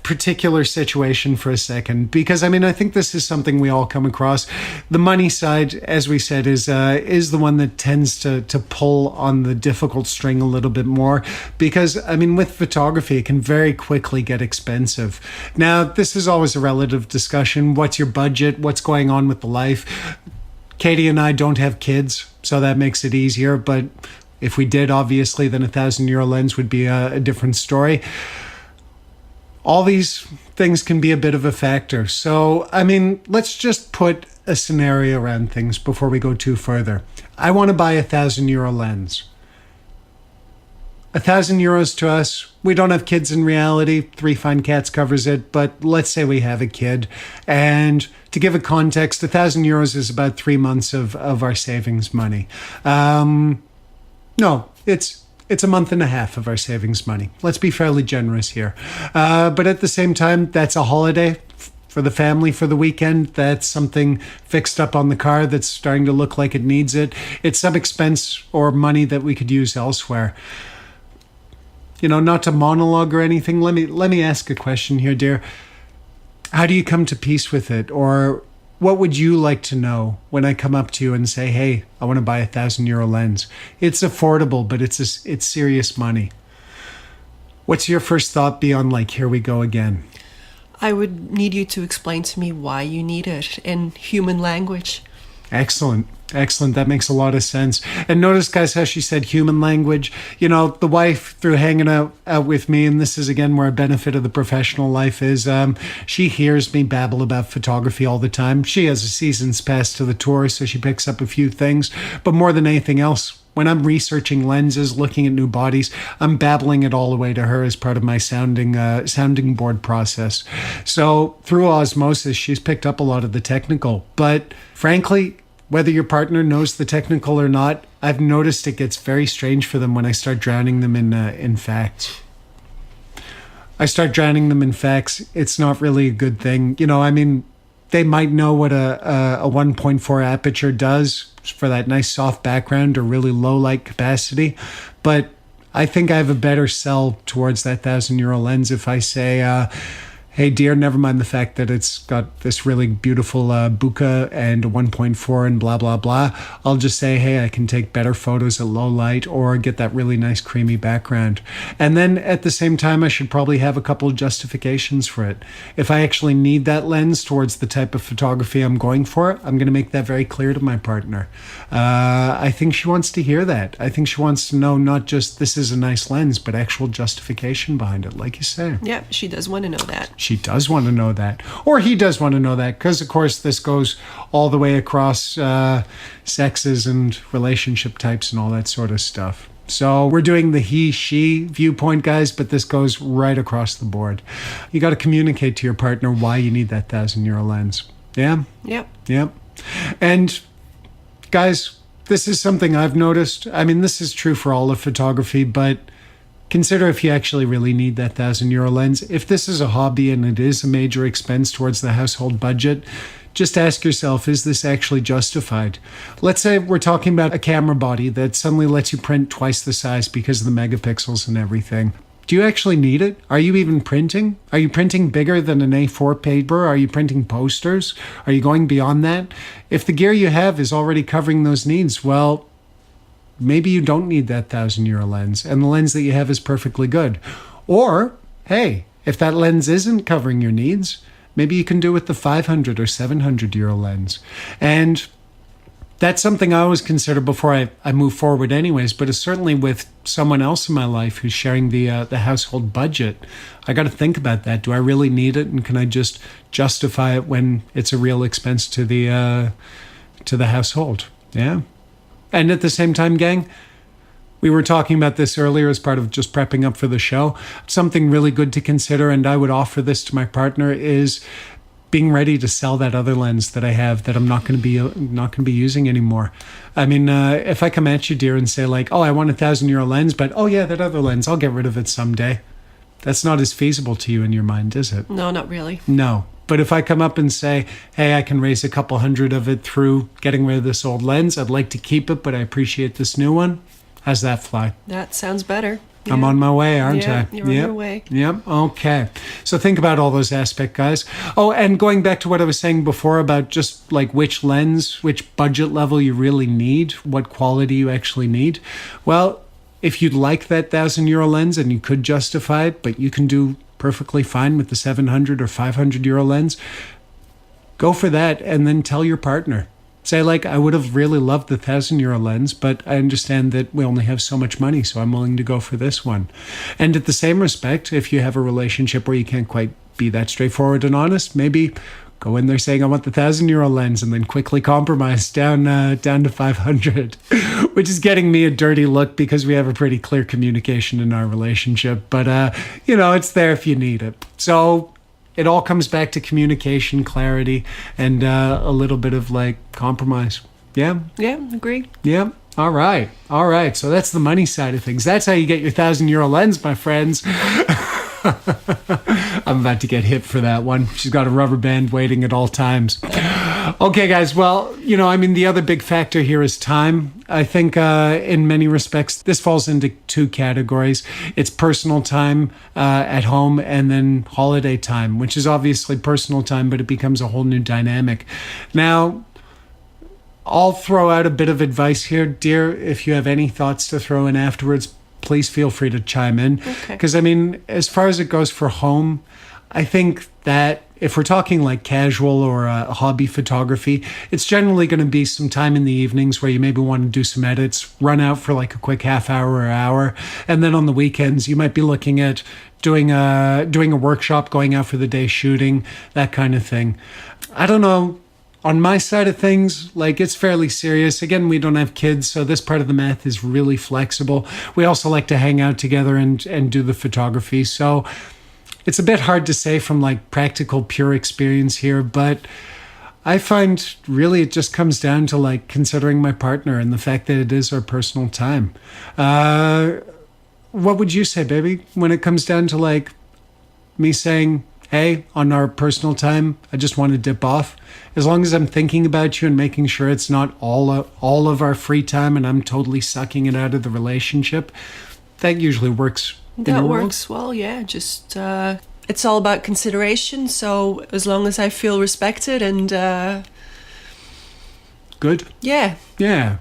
particular situation for a second, because I mean, I think this is something we all come across. The money side, as we said, is the one that tends to pull on the difficult string a little bit more, because I mean, with photography, it can very quickly get expensive. Now, this is always a relative discussion. What's your budget? What's going on with the life? Katie and I don't have kids, so that makes it easier. But if we did, obviously, then €1,000 lens would be a different story. All these things can be a bit of a factor. So, I mean, let's just put a scenario around things before we go too further. I want to buy €1,000 lens. €1,000 to us, we don't have kids in reality. 3 Fine Cats covers it, but let's say we have a kid. And to give a context, €1,000 is about 3 months of our savings money. No, it's a month and a half of our savings money. Let's be fairly generous here. But at the same time, that's a holiday for the family for the weekend. That's something fixed up on the car that's starting to look like it needs it. It's some expense or money that we could use elsewhere. You know, not to monologue or anything, let me ask a question here, dear. How do you come to peace with it? Or what would you like to know when I come up to you and say, "Hey, I want to buy €1,000 lens"? It's affordable, but it's serious money. What's your first thought beyond like, "Here we go again"? I would need you to explain to me why you need it in human language. Excellent. Excellent. That makes a lot of sense. And notice, guys, how she said human language. You know, the wife, through hanging out with me, and this is, again, where a benefit of the professional life is, she hears me babble about photography all the time. She has a season's pass to the tour, so she picks up a few things. But more than anything else, when I'm researching lenses, looking at new bodies, I'm babbling it all the way to her as part of my sounding board process. So through osmosis, she's picked up a lot of the technical. But frankly, whether your partner knows the technical or not, I've noticed it gets very strange for them when I start drowning them in facts. I start drowning them in facts. It's not really a good thing. They might know what a 1.4 aperture does for that nice soft background or really low light capacity, but I think I have a better sell towards that €1,000 lens if I say, hey dear, never mind the fact that it's got this really beautiful bokeh and a 1.4 and blah, blah, blah. I'll just say, hey, I can take better photos at low light or get that really nice creamy background. And then at the same time, I should probably have a couple of justifications for it. If I actually need that lens towards the type of photography I'm going for, I'm going to make that very clear to my partner. I think she wants to hear that. I think she wants to know not just this is a nice lens, but actual justification behind it, like you say. Yeah, she does want to know that. She does want to know that. Or he does want to know that, because, of course, this goes all the way across sexes and relationship types and all that sort of stuff. So we're doing the he-she viewpoint, guys, but this goes right across the board. You got to communicate to your partner why you need that €1,000 lens. Yeah? Yep. And, guys, this is something I've noticed. I mean, this is true for all of photography, but consider if you actually really need that €1,000 lens. If this is a hobby and it is a major expense towards the household budget, just ask yourself, is this actually justified? Let's say we're talking about a camera body that suddenly lets you print twice the size because of the megapixels and everything. Do you actually need it? Are you even printing? Are you printing bigger than an A4 paper? Are you printing posters? Are you going beyond that? If the gear you have is already covering those needs, well, maybe you don't need that €1,000 lens, and the lens that you have is perfectly good. Or, hey, if that lens isn't covering your needs, maybe you can do with the €500 or €700 lens. And that's something I always consider before I move forward anyways, but it's certainly with someone else in my life who's sharing the household budget. I got to think about that. Do I really need it? And can I just justify it when it's a real expense to the household? Yeah. And at the same time, gang, we were talking about this earlier as part of just prepping up for the show. Something really good to consider, and I would offer this to my partner, is being ready to sell that other lens that I have that I'm not going to be using anymore. I mean, if I come at you, dear, and say like, oh, I want a €1,000 lens, but oh yeah, that other lens, I'll get rid of it someday. That's not as feasible to you in your mind, is it? No, not really. No. But if I come up and say, hey, I can raise a couple hundred of it through getting rid of this old lens, I'd like to keep it, but I appreciate this new one. How's that fly? That sounds better. Yeah. I'm on my way, aren't I? You're on your way. Yep. Okay. So think about all those aspects, guys. Oh, and going back to what I was saying before about just like which lens, which budget level you really need, what quality you actually need. Well, if you'd like that €1,000 lens and you could justify it, but you can do perfectly fine with the €700 or €500 lens, go for that and then tell your partner. Say like, I would have really loved the €1,000 lens, but I understand that we only have so much money, so I'm willing to go for this one. And at the same respect, if you have a relationship where you can't quite be that straightforward and honest, maybe go in there saying, I want the €1,000 lens, and then quickly compromise down to 500, which is getting me a dirty look because we have a pretty clear communication in our relationship. But, it's there if you need it. So it all comes back to communication, clarity, and a little bit of like compromise. Yeah? Yeah, agree. Yeah. All right. So that's the money side of things. That's how you get your €1,000 lens, my friends. I'm about to get hit for that one. She's got a rubber band waiting at all times. Okay, guys. Well, the other big factor here is time. I think in many respects, this falls into two categories. It's personal time at home and then holiday time, which is obviously personal time, but it becomes a whole new dynamic. Now, I'll throw out a bit of advice here, dear. If you have any thoughts to throw in afterwards, please feel free to chime in. Okay. Because, as far as it goes for home, I think that if we're talking like casual or hobby photography, it's generally going to be some time in the evenings where you maybe want to do some edits, run out for like a quick half hour or hour. And then on the weekends, you might be looking at doing a workshop, going out for the day shooting, that kind of thing. I don't know. On my side of things, like it's fairly serious. Again, we don't have kids, so this part of the math is really flexible. We also like to hang out together and do the photography. So it's a bit hard to say from like practical, pure experience here, but I find really it just comes down to like considering my partner and the fact that it is our personal time. What would you say, baby, when it comes down to like me saying, hey, on our personal time, I just want to dip off? As long as I'm thinking about you and making sure it's not all of our free time and I'm totally sucking it out of the relationship, that usually works. That works well, yeah. Just it's all about consideration. So as long as I feel respected and good. Yeah. Yeah.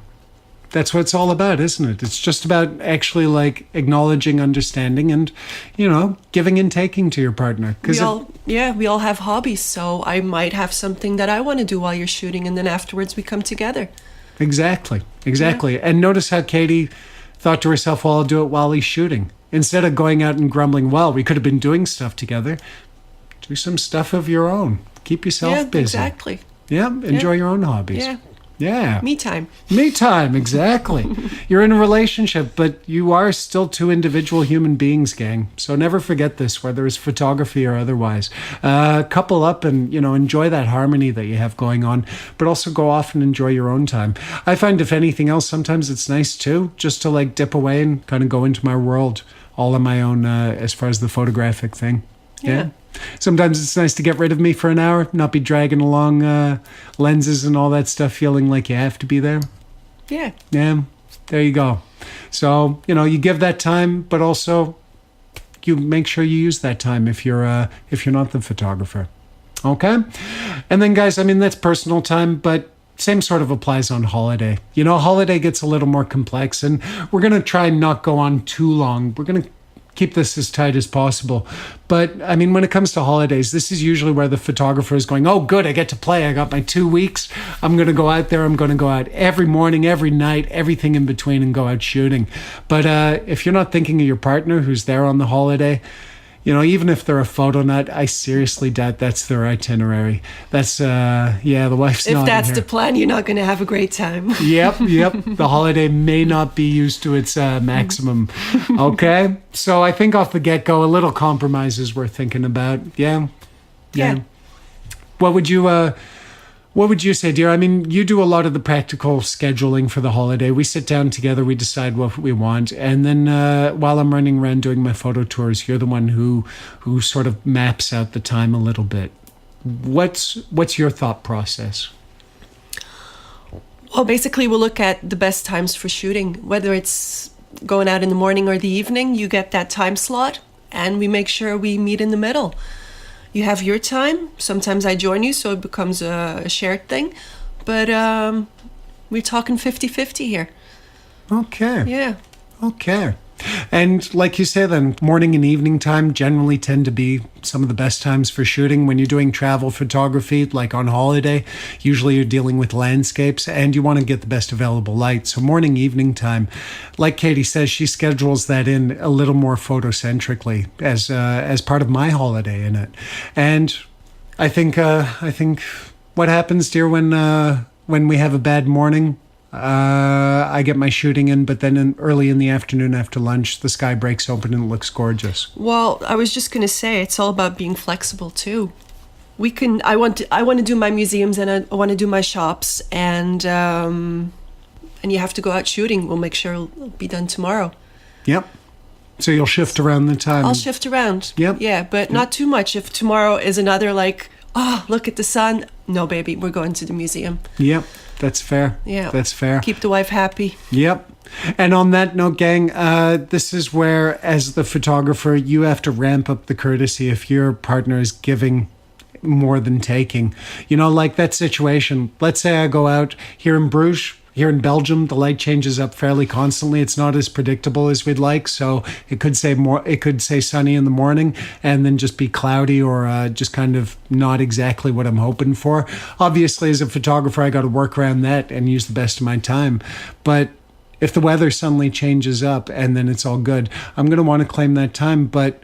That's what it's all about, isn't it? It's just about actually like acknowledging, understanding, and, you know, giving and taking to your partner. We all have hobbies. So I might have something that I want to do while you're shooting, and then afterwards we come together. Exactly. Yeah. And notice how Katie thought to herself, well, I'll do it while he's shooting. Instead of going out and grumbling, well, we could have been doing stuff together. Do some stuff of your own. Keep yourself busy. Exactly. Yeah, enjoy your own hobbies. Yeah. Me time, exactly. You're in a relationship, but you are still two individual human beings, gang. So never forget this, whether it's photography or otherwise. Couple up and, you know, enjoy that harmony that you have going on, but also go off and enjoy your own time. I find, if anything else, sometimes it's nice too, just to like dip away and kind of go into my world all on my own as far as the photographic thing. Yeah. Sometimes it's nice to get rid of me for an hour, not be dragging along lenses and all that stuff, feeling like you have to be there. Yeah. Yeah, there you go. So, you know, you give that time, but also you make sure you use that time if you're not the photographer. Okay? And then, guys, I mean, that's personal time, but same sort of applies on holiday. You know, holiday gets a little more complex, and we're going to try and not go on too long. We're going to keep this as tight as possible. But I mean, when it comes to holidays, this is usually where the photographer is going, oh, good, I get to play. I got my 2 weeks. I'm going to go out there. I'm going to go out every morning, every night, everything in between, and go out shooting. But if you're not thinking of your partner who's there on the holiday, you know, even if they're a photo nut, I seriously doubt that's their itinerary. That's, the wife's not. If that's here. the plan, you're not going to have a great time. Yep. The holiday may not be used to its maximum. Okay? So I think off the get-go, a little compromise is worth thinking about. Yeah. What would you say, dear? I mean, you do a lot of the practical scheduling for the holiday. We sit down together, we decide what we want, and then while I'm running around doing my photo tours, you're the one who sort of maps out the time a little bit. What's your thought process? Well, basically, we'll look at the best times for shooting, whether it's going out in the morning or the evening. You get that time slot, and we make sure we meet in the middle. You have your time. Sometimes I join you, so it becomes a shared thing. But we're talking 50-50 here. Okay. Yeah. Okay. And like you say then, morning and evening time generally tend to be some of the best times for shooting. When you're doing travel photography, like on holiday, usually you're dealing with landscapes and you want to get the best available light. So morning, evening time, like Katie says, she schedules that in a little more photocentrically as part of my holiday in it. And I think what happens, dear, when we have a bad morning, I get my shooting in, but then early in the afternoon after lunch, the sky breaks open and it looks gorgeous. Well, I was just going to say, it's all about being flexible too. I want to do my museums and I want to do my shops, and you have to go out shooting. We'll make sure it'll be done tomorrow. Yep. So you'll shift around the time. I'll shift around. Yep. Yeah, but not too much. If tomorrow is another look at the sun. No, baby, we're going to the museum. Yep. That's fair. Yeah. That's fair. Keep the wife happy. Yep. And on that note, gang, this is where, as the photographer, you have to ramp up the courtesy if your partner is giving more than taking. You know, like that situation. Let's say I go out here in Bruges. Here in Belgium, the light changes up fairly constantly. It's not as predictable as we'd like. So it could say sunny in the morning and then just be cloudy or just kind of not exactly what I'm hoping for. Obviously, as a photographer, I got to work around that and use the best of my time. But if the weather suddenly changes up and then it's all good, I'm going to want to claim that time. But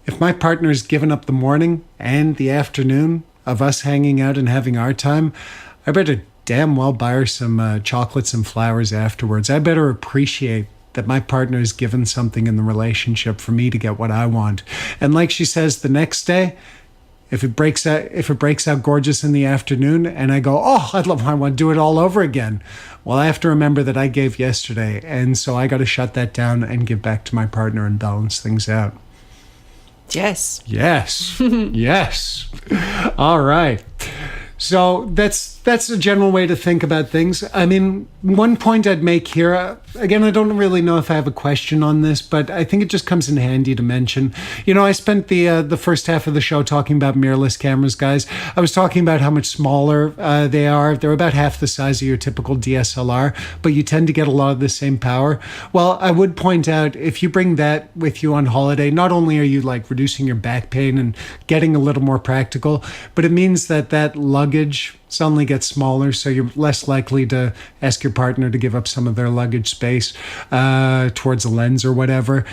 if my partner's given up the morning and the afternoon of us hanging out and having our time, I better damn well buy her some chocolates and flowers afterwards. I better appreciate that my partner has given something in the relationship for me to get what I want. And like she says, the next day, If it breaks out gorgeous in the afternoon and I go, oh, I want to do it all over again. Well, I have to remember that I gave yesterday. And so I got to shut that down and give back to my partner and balance things out. Yes. Yes. Yes. All right. So that's a general way to think about things. I mean, one point I'd make here, again, I don't really know if I have a question on this, but I think it just comes in handy to mention. You know, I spent the first half of the show talking about mirrorless cameras, guys. I was talking about how much smaller they are. They're about half the size of your typical DSLR, but you tend to get a lot of the same power. Well, I would point out, if you bring that with you on holiday, not only are you like reducing your back pain and getting a little more practical, but it means that luggage suddenly gets smaller, so you're less likely to ask your partner to give up some of their luggage space towards a lens or whatever.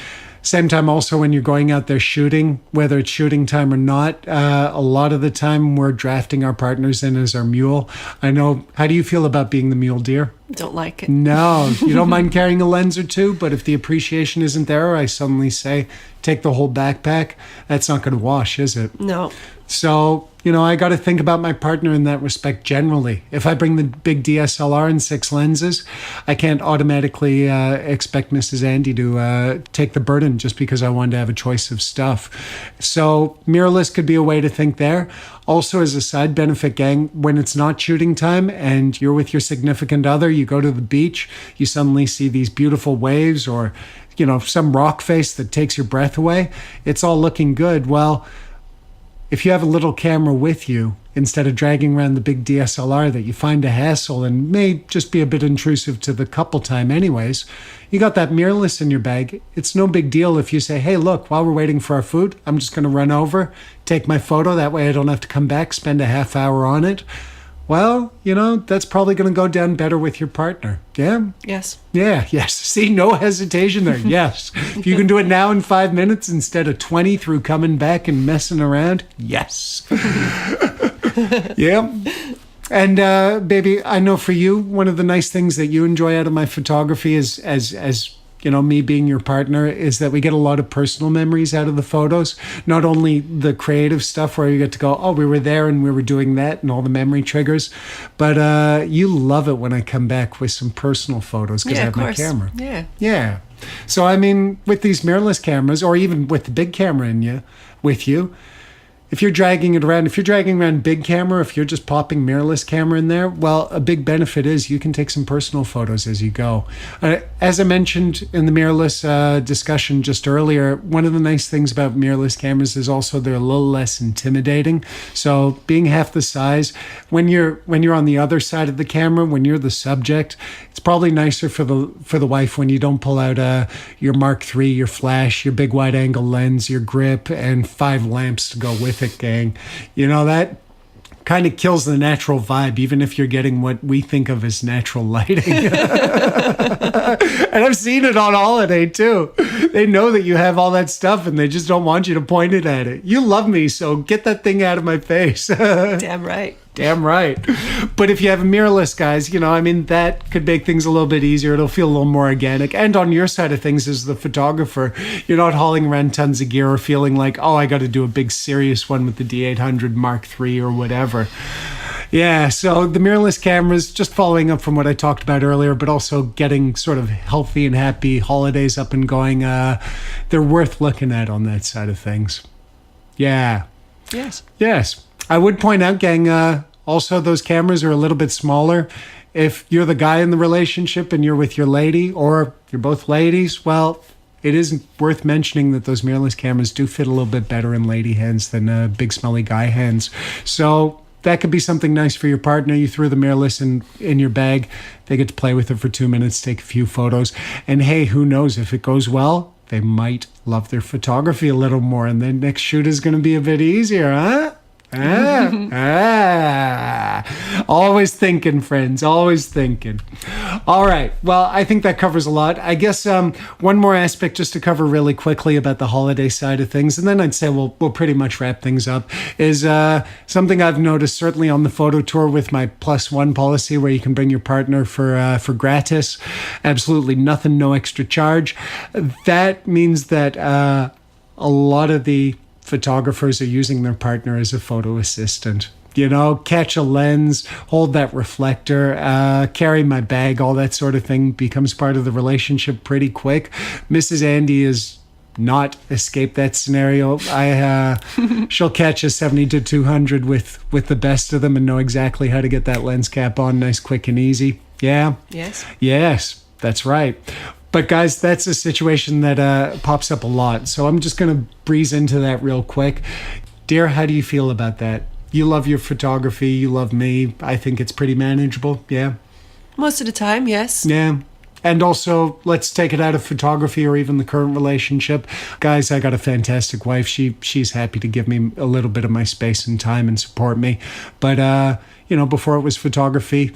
Same time also when you're going out there shooting, whether it's shooting time or not, a lot of the time we're drafting our partners in as our mule. I know, how do you feel about being the mule deer? Don't like it. No, you don't mind carrying a lens or two, but if the appreciation isn't there, I suddenly say, take the whole backpack, that's not going to wash, is it? No. So, you know, I got to think about my partner in that respect generally. If I bring the big DSLR and 6 lenses, I can't automatically expect Mrs. Andy to take the burden just because I wanted to have a choice of stuff. So mirrorless could be a way to think there. Also, as a side benefit, gang, when it's not shooting time and you're with your significant other, you go to the beach, you suddenly see these beautiful waves or, you know, some rock face that takes your breath away. It's all looking good. Well, if you have a little camera with you, instead of dragging around the big DSLR that you find a hassle and may just be a bit intrusive to the couple time anyways, you got that mirrorless in your bag. It's no big deal if you say, hey, look, while we're waiting for our food, I'm just going to run over, take my photo. That way I don't have to come back, spend a half hour on it. Well, you know, that's probably going to go down better with your partner. Yeah? Yes. Yeah, yes. See, no hesitation there. Yes. If you can do it now in 5 minutes instead of 20 through coming back and messing around, yes. Yeah. And baby, I know for you, one of the nice things that you enjoy out of my photography is as you know, me being your partner, is that we get a lot of personal memories out of the photos. Not only the creative stuff where you get to go, oh, we were there and we were doing that and all the memory triggers, but you love it when I come back with some personal photos because I have my camera. Yeah. Yeah. So, I mean, with these mirrorless cameras, or even with the big camera with you, if you're dragging around big camera, if you're just popping mirrorless camera in there, well, a big benefit is you can take some personal photos as you go. As I mentioned in the mirrorless discussion just earlier, one of the nice things about mirrorless cameras is also they're a little less intimidating. So being half the size, when you're on the other side of the camera, when you're the subject, it's probably nicer for the wife when you don't pull out your Mark III, your flash, your big wide angle lens, your grip, and 5 lamps to go with it, gang. You know, that kind of kills the natural vibe, even if you're getting what we think of as natural lighting. And I've seen it on holiday too. They know that you have all that stuff and they just don't want you to point it at it. You love me, so get that thing out of my face. Damn right. Damn right. But if you have a mirrorless, guys, you know, I mean, that could make things a little bit easier. It'll feel a little more organic. And on your side of things as the photographer, you're not hauling around tons of gear or feeling like, oh, I got to do a big serious one with the D800 Mark III or whatever. Yeah, so the mirrorless cameras, just following up from what I talked about earlier, but also getting sort of healthy and happy holidays up and going, they're worth looking at on that side of things. Yeah. Yes. Yes. I would point out, gang, also those cameras are a little bit smaller. If you're the guy in the relationship and you're with your lady, or you're both ladies, well, it is worth mentioning that those mirrorless cameras do fit a little bit better in lady hands than big smelly guy hands. So that could be something nice for your partner. You threw the mirrorless in your bag. They get to play with it for 2 minutes, take a few photos. And hey, who knows, if it goes well, they might love their photography a little more. And the next shoot is going to be a bit easier, huh? Always thinking, friends, always thinking. All right, well, I think that covers a lot. I guess one more aspect just to cover really quickly about the holiday side of things, and then I'd say we'll pretty much wrap things up, is something I've noticed certainly on the photo tour with my +1 policy, where you can bring your partner for gratis, absolutely nothing, no extra charge. That means that a lot of the photographers are using their partner as a photo assistant. You know, catch a lens, hold that reflector, carry my bag, all that sort of thing becomes part of the relationship pretty quick. Mrs. Andy is not escape that scenario. She'll catch a 70 to 200 with the best of them and know exactly how to get that lens cap on nice, quick, and easy. Yeah. Yes, that's right. But guys, that's a situation that pops up a lot. So I'm just going to breeze into that real quick. Dear, how do you feel about that? You love your photography. You love me. I think it's pretty manageable. Yeah. Most of the time, yes. Yeah. And also, let's take it out of photography or even the current relationship. Guys, I got a fantastic wife. She's happy to give me a little bit of my space and time and support me. But, before it was photography,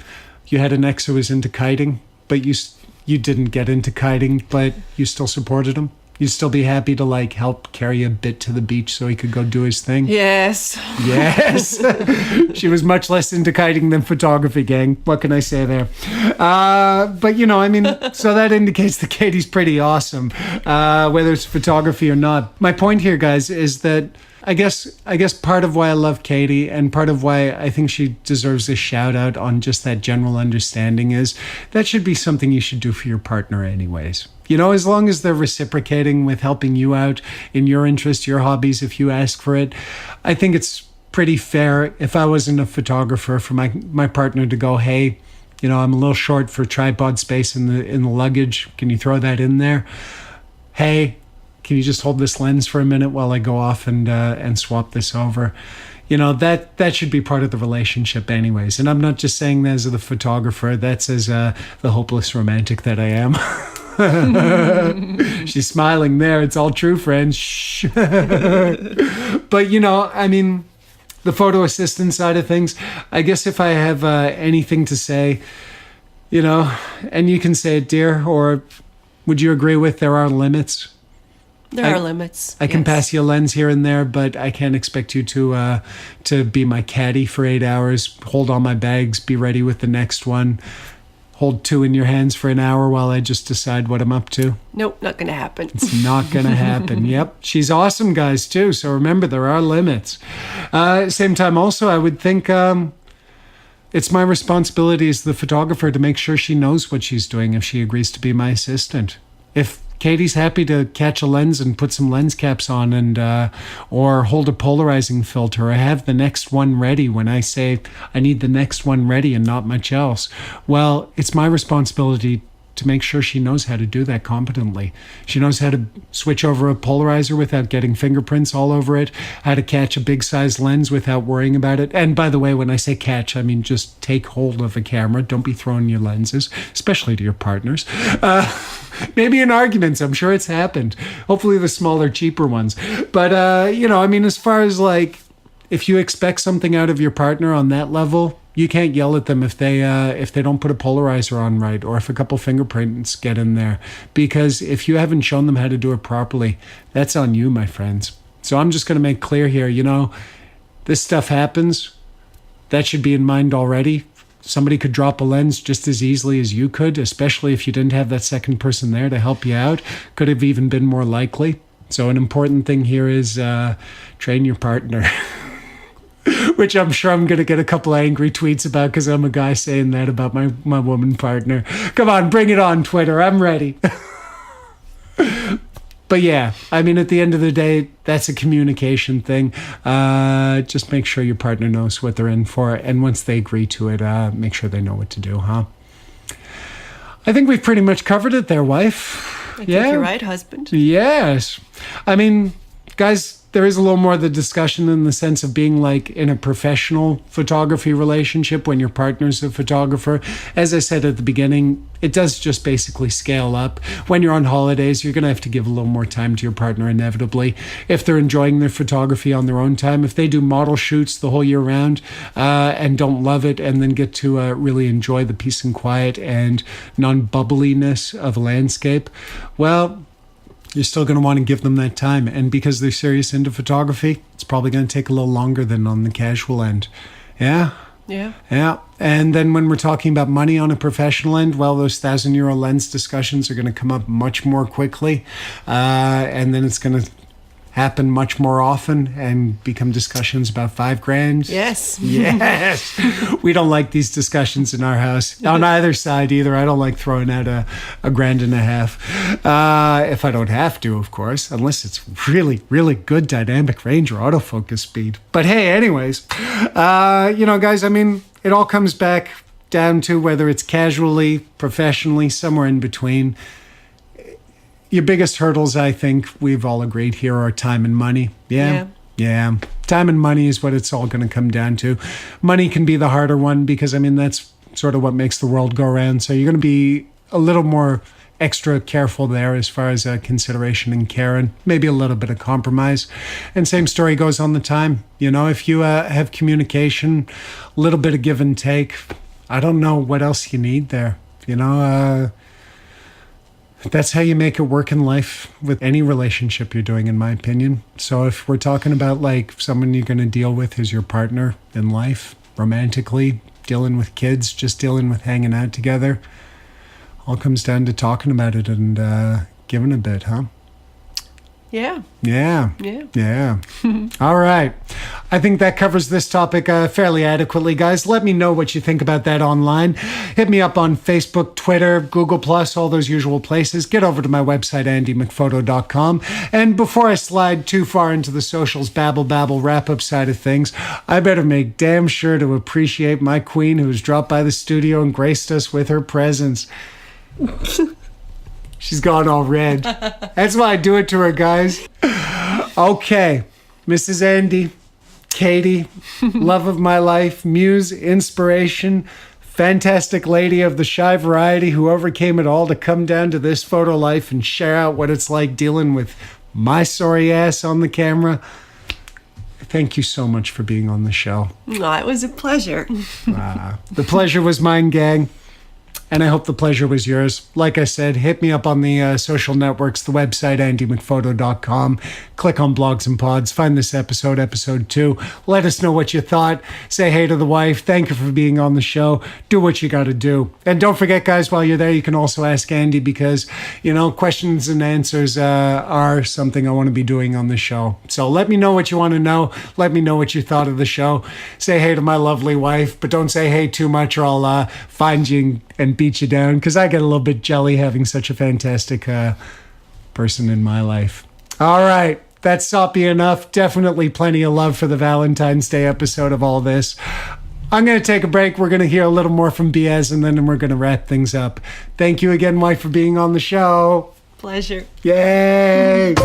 you had an ex who was into kiting, but you didn't get into kiting, but you still supported him. You'd still be happy to help carry a bit to the beach so he could go do his thing? Yes. She was much less into kiting than photography, gang. What can I say there? So that indicates that Katie's pretty awesome, whether it's photography or not. My point here, guys, is that I guess part of why I love Katie and part of why I think she deserves a shout out on just that general understanding is that should be something you should do for your partner anyways. You know, as long as they're reciprocating with helping you out in your interest, your hobbies, if you ask for it, I think it's pretty fair if I wasn't a photographer for my partner to go, hey, I'm a little short for tripod space in the luggage. Can you throw that in there? Hey, can you just hold this lens for a minute while I go off and swap this over? That should be part of the relationship anyways. And I'm not just saying that as the photographer. That's as the hopeless romantic that I am. She's smiling there. It's all true, friends. Shh. But, the photo assistant side of things, I guess if I have anything to say, and you can say it, dear, or would you agree with there are limits? There are limits. I can pass you a lens here and there, but I can't expect you to be my caddy for 8 hours, hold all my bags, be ready with the next one, hold 2 in your hands for an hour while I just decide what I'm up to. Nope, not going to happen. It's not going to happen. Yep. She's awesome, guys, too. So remember, there are limits. Same time, also, I would think it's my responsibility as the photographer to make sure she knows what she's doing if she agrees to be my assistant. If Katie's happy to catch a lens and put some lens caps on and or hold a polarizing filter or have the next one ready when I say I need the next one ready and not much else. Well, it's my responsibility to make sure she knows how to do that competently. She knows how to switch over a polarizer without getting fingerprints all over it, how to catch a big size lens without worrying about it. And by the way, when I say catch, I mean just take hold of a camera. Don't be throwing your lenses, especially to your partners. Maybe in arguments, I'm sure it's happened. Hopefully the smaller, cheaper ones. But, as far as if you expect something out of your partner on that level, you can't yell at them if they don't put a polarizer on right or if a couple fingerprints get in there. Because if you haven't shown them how to do it properly, that's on you, my friends. So I'm just going to make clear here, this stuff happens. That should be in mind already. Somebody could drop a lens just as easily as you could, especially if you didn't have that second person there to help you out. Could have even been more likely. So an important thing here is train your partner. Which I'm sure I'm going to get a couple angry tweets about because I'm a guy saying that about my woman partner. Come on, bring it on, Twitter. I'm ready. But yeah, at the end of the day, that's a communication thing. Just make sure your partner knows what they're in for. And once they agree to it, make sure they know what to do, huh? I think we've pretty much covered it there, wife. I think you're right, husband. Yes. Guys, there is a little more of the discussion in the sense of being in a professional photography relationship when your partner's a photographer. As I said at the beginning, it does just basically scale up. When you're on holidays, you're going to have to give a little more time to your partner inevitably. If they're enjoying their photography on their own time, if they do model shoots the whole year round and don't love it and then get to really enjoy the peace and quiet and non-bubbliness of a landscape, well, you're still going to want to give them that time. And because they're serious into photography, it's probably going to take a little longer than on the casual end. Yeah? Yeah. And then when we're talking about money on a professional end, well, those €1,000 lens discussions are going to come up much more quickly. And then it's going to happen much more often and become discussions about $5,000. Yes. Yes. We don't like these discussions in our house on either side either. I don't like throwing out a grand and a half. If I don't have to, of course, unless it's really, really good dynamic range or autofocus speed. But hey, anyways, guys, I mean, it all comes back down to whether it's casually, professionally, somewhere in between. Your biggest hurdles, I think we've all agreed here, are time and money. Yeah. Time and money is what it's all going to come down to. Money can be the harder one because, I mean, that's sort of what makes the world go around. So you're going to be a little more extra careful there as far as consideration and care, and maybe a little bit of compromise. And same story goes on the time. If you have communication, a little bit of give and take, I don't know what else you need there. That's how you make it work in life with any relationship you're doing, in my opinion. So if we're talking about like someone you're going to deal with as your partner in life, romantically, dealing with kids, just dealing with hanging out together, all comes down to talking about it and giving a bit, huh? Yeah. All right. I think that covers this topic fairly adequately, guys. Let me know what you think about that online. Hit me up on Facebook, Twitter, Google+, all those usual places. Get over to my website, andymcphoto.com. And before I slide too far into the socials babble wrap-up side of things, I better make damn sure to appreciate my queen who's dropped by the studio and graced us with her presence. She's gone all red. That's why I do it to her, guys. Okay, Mrs. Andy, Katie, love of my life, muse, inspiration, fantastic lady of the shy variety who overcame it all to come down to this photo life and share out what it's like dealing with my sorry ass on the camera. Thank you so much for being on the show. Oh, it was a pleasure. The pleasure was mine, gang. And I hope the pleasure was yours. Like I said, hit me up on the social networks, the website, andymcphoto.com. Click on blogs and pods. Find this episode 2. Let us know what you thought. Say hey to the wife. Thank you for being on the show. Do what you got to do. And don't forget, guys, while you're there, you can also ask Andy because, questions and answers are something I want to be doing on the show. So let me know what you want to know. Let me know what you thought of the show. Say hey to my lovely wife, but don't say hey too much or I'll find you and beat you down because I get a little bit jelly having such a fantastic person in my life. All right, that's soppy enough. Definitely plenty of love for the Valentine's Day episode of all this. I'm going to take a break. We're going to hear a little more from Biaz and then we're going to wrap things up. Thank you again, wife, for being on the show. Pleasure. Yay!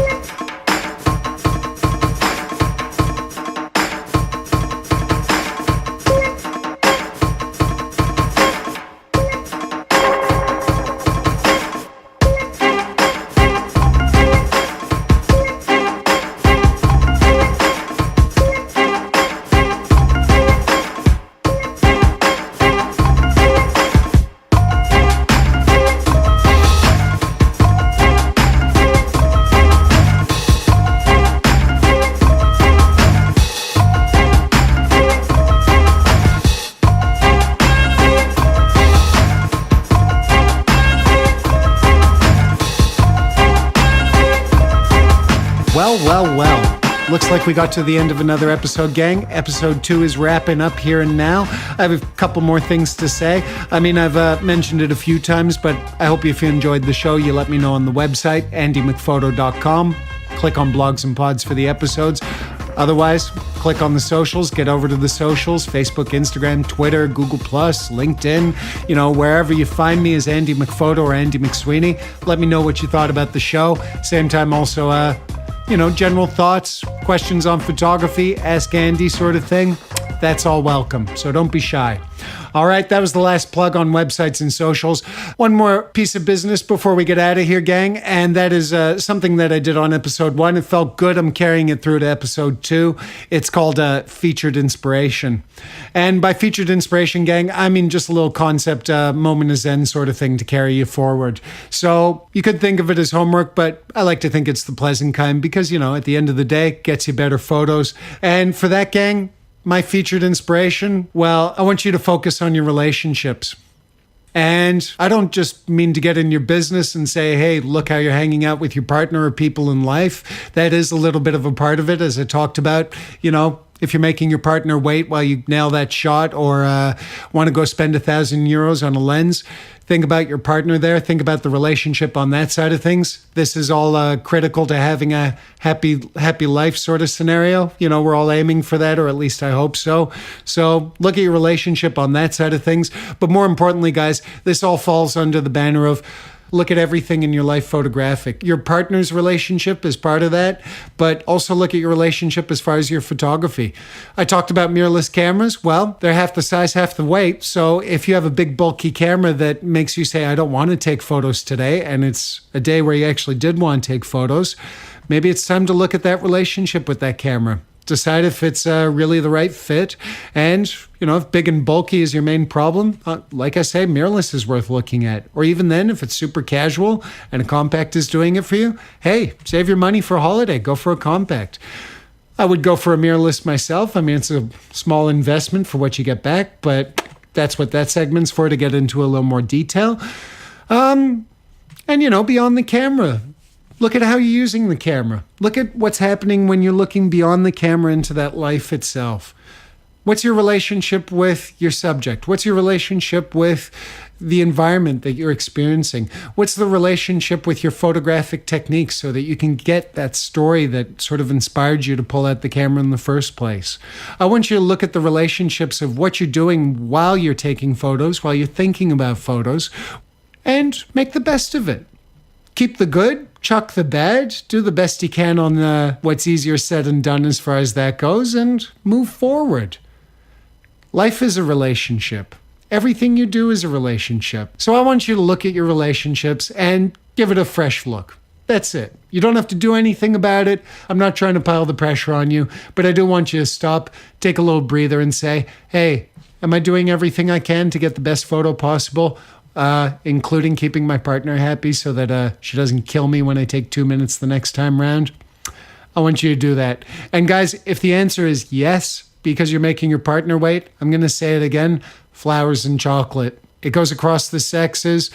Well. Looks like we got to the end of another episode, gang. Episode 2 is wrapping up here and now. I have a couple more things to say. I mean, I've mentioned it a few times, but I hope if you enjoyed the show, you let me know on the website, andymcphoto.com. Click on blogs and pods for the episodes. Otherwise, click on the socials, get over to the socials, Facebook, Instagram, Twitter, Google+, LinkedIn, wherever you find me as Andy McPhoto or Andy McSweeney. Let me know what you thought about the show. Same time also, general thoughts, questions on photography, ask Andy sort of thing. That's all welcome, so don't be shy. All right, that was the last plug on websites and socials. One more piece of business before we get out of here, gang, and that is something that I did on episode 1. It felt good. I'm carrying it through to episode 2. It's called Featured Inspiration. And by featured inspiration, gang, I mean just a little concept, moment of zen sort of thing to carry you forward. So you could think of it as homework, but I like to think it's the pleasant kind because, at the end of the day, it gets you better photos. And for that, gang, my featured inspiration, well, I want you to focus on your relationships. And I don't just mean to get in your business and say, hey, look how you're hanging out with your partner or people in life. That is a little bit of a part of it, as I talked about. If you're making your partner wait while you nail that shot, or want to go spend €1,000 on a lens, think about your partner there. Think about the relationship on that side of things. This is all critical to having a happy life sort of scenario. We're all aiming for that, or at least I hope so. So look at your relationship on that side of things. But more importantly, guys, this all falls under the banner of look at everything in your life photographic. Your partner's relationship is part of that, but also look at your relationship as far as your photography. I talked about mirrorless cameras. Well, they're half the size, half the weight. So if you have a big bulky camera that makes you say, I don't want to take photos today, and it's a day where you actually did want to take photos, maybe it's time to look at that relationship with that camera. Decide if it's really the right fit. And, if big and bulky is your main problem, like I say, mirrorless is worth looking at. Or even then, if it's super casual and a compact is doing it for you, hey, save your money for a holiday. Go for a compact. I would go for a mirrorless myself. I mean, it's a small investment for what you get back, but that's what that segment's for, to get into a little more detail. And, beyond the camera, look at how you're using the camera. Look at what's happening when you're looking beyond the camera into that life itself. What's your relationship with your subject? What's your relationship with the environment that you're experiencing? What's the relationship with your photographic techniques so that you can get that story that sort of inspired you to pull out the camera in the first place? I want you to look at the relationships of what you're doing while you're taking photos, while you're thinking about photos, and make the best of it. Keep the good, chuck the bad, do the best you can on what's easier said than done as far as that goes, and move forward. Life is a relationship. Everything you do is a relationship. So I want you to look at your relationships and give it a fresh look. That's it. You don't have to do anything about it. I'm not trying to pile the pressure on you, but I do want you to stop, take a little breather and say, hey, am I doing everything I can to get the best photo possible? Including keeping my partner happy so that she doesn't kill me when I take 2 minutes the next time round. I want you to do that. And guys, if the answer is yes, because you're making your partner wait, I'm going to say it again, flowers and chocolate. It goes across the sexes.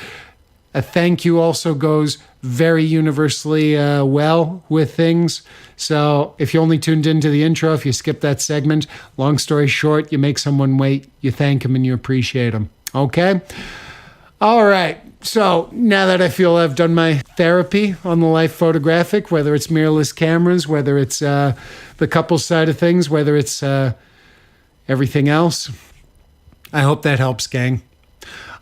A thank you also goes very universally well with things. So if you only tuned into the intro, if you skip that segment, long story short, you make someone wait, you thank them and you appreciate them. Okay? All right, so now that I feel I've done my therapy on the life photographic, whether it's mirrorless cameras, whether it's the couple side of things, whether it's everything else, I hope that helps, gang.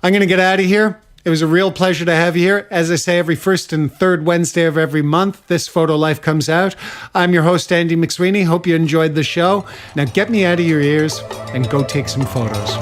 I'm going to get out of here. It was a real pleasure to have you here. As I say, every first and third Wednesday of every month, this Photo Life comes out. I'm your host, Andy McSweeney. Hope you enjoyed the show. Now get me out of your ears and go take some photos.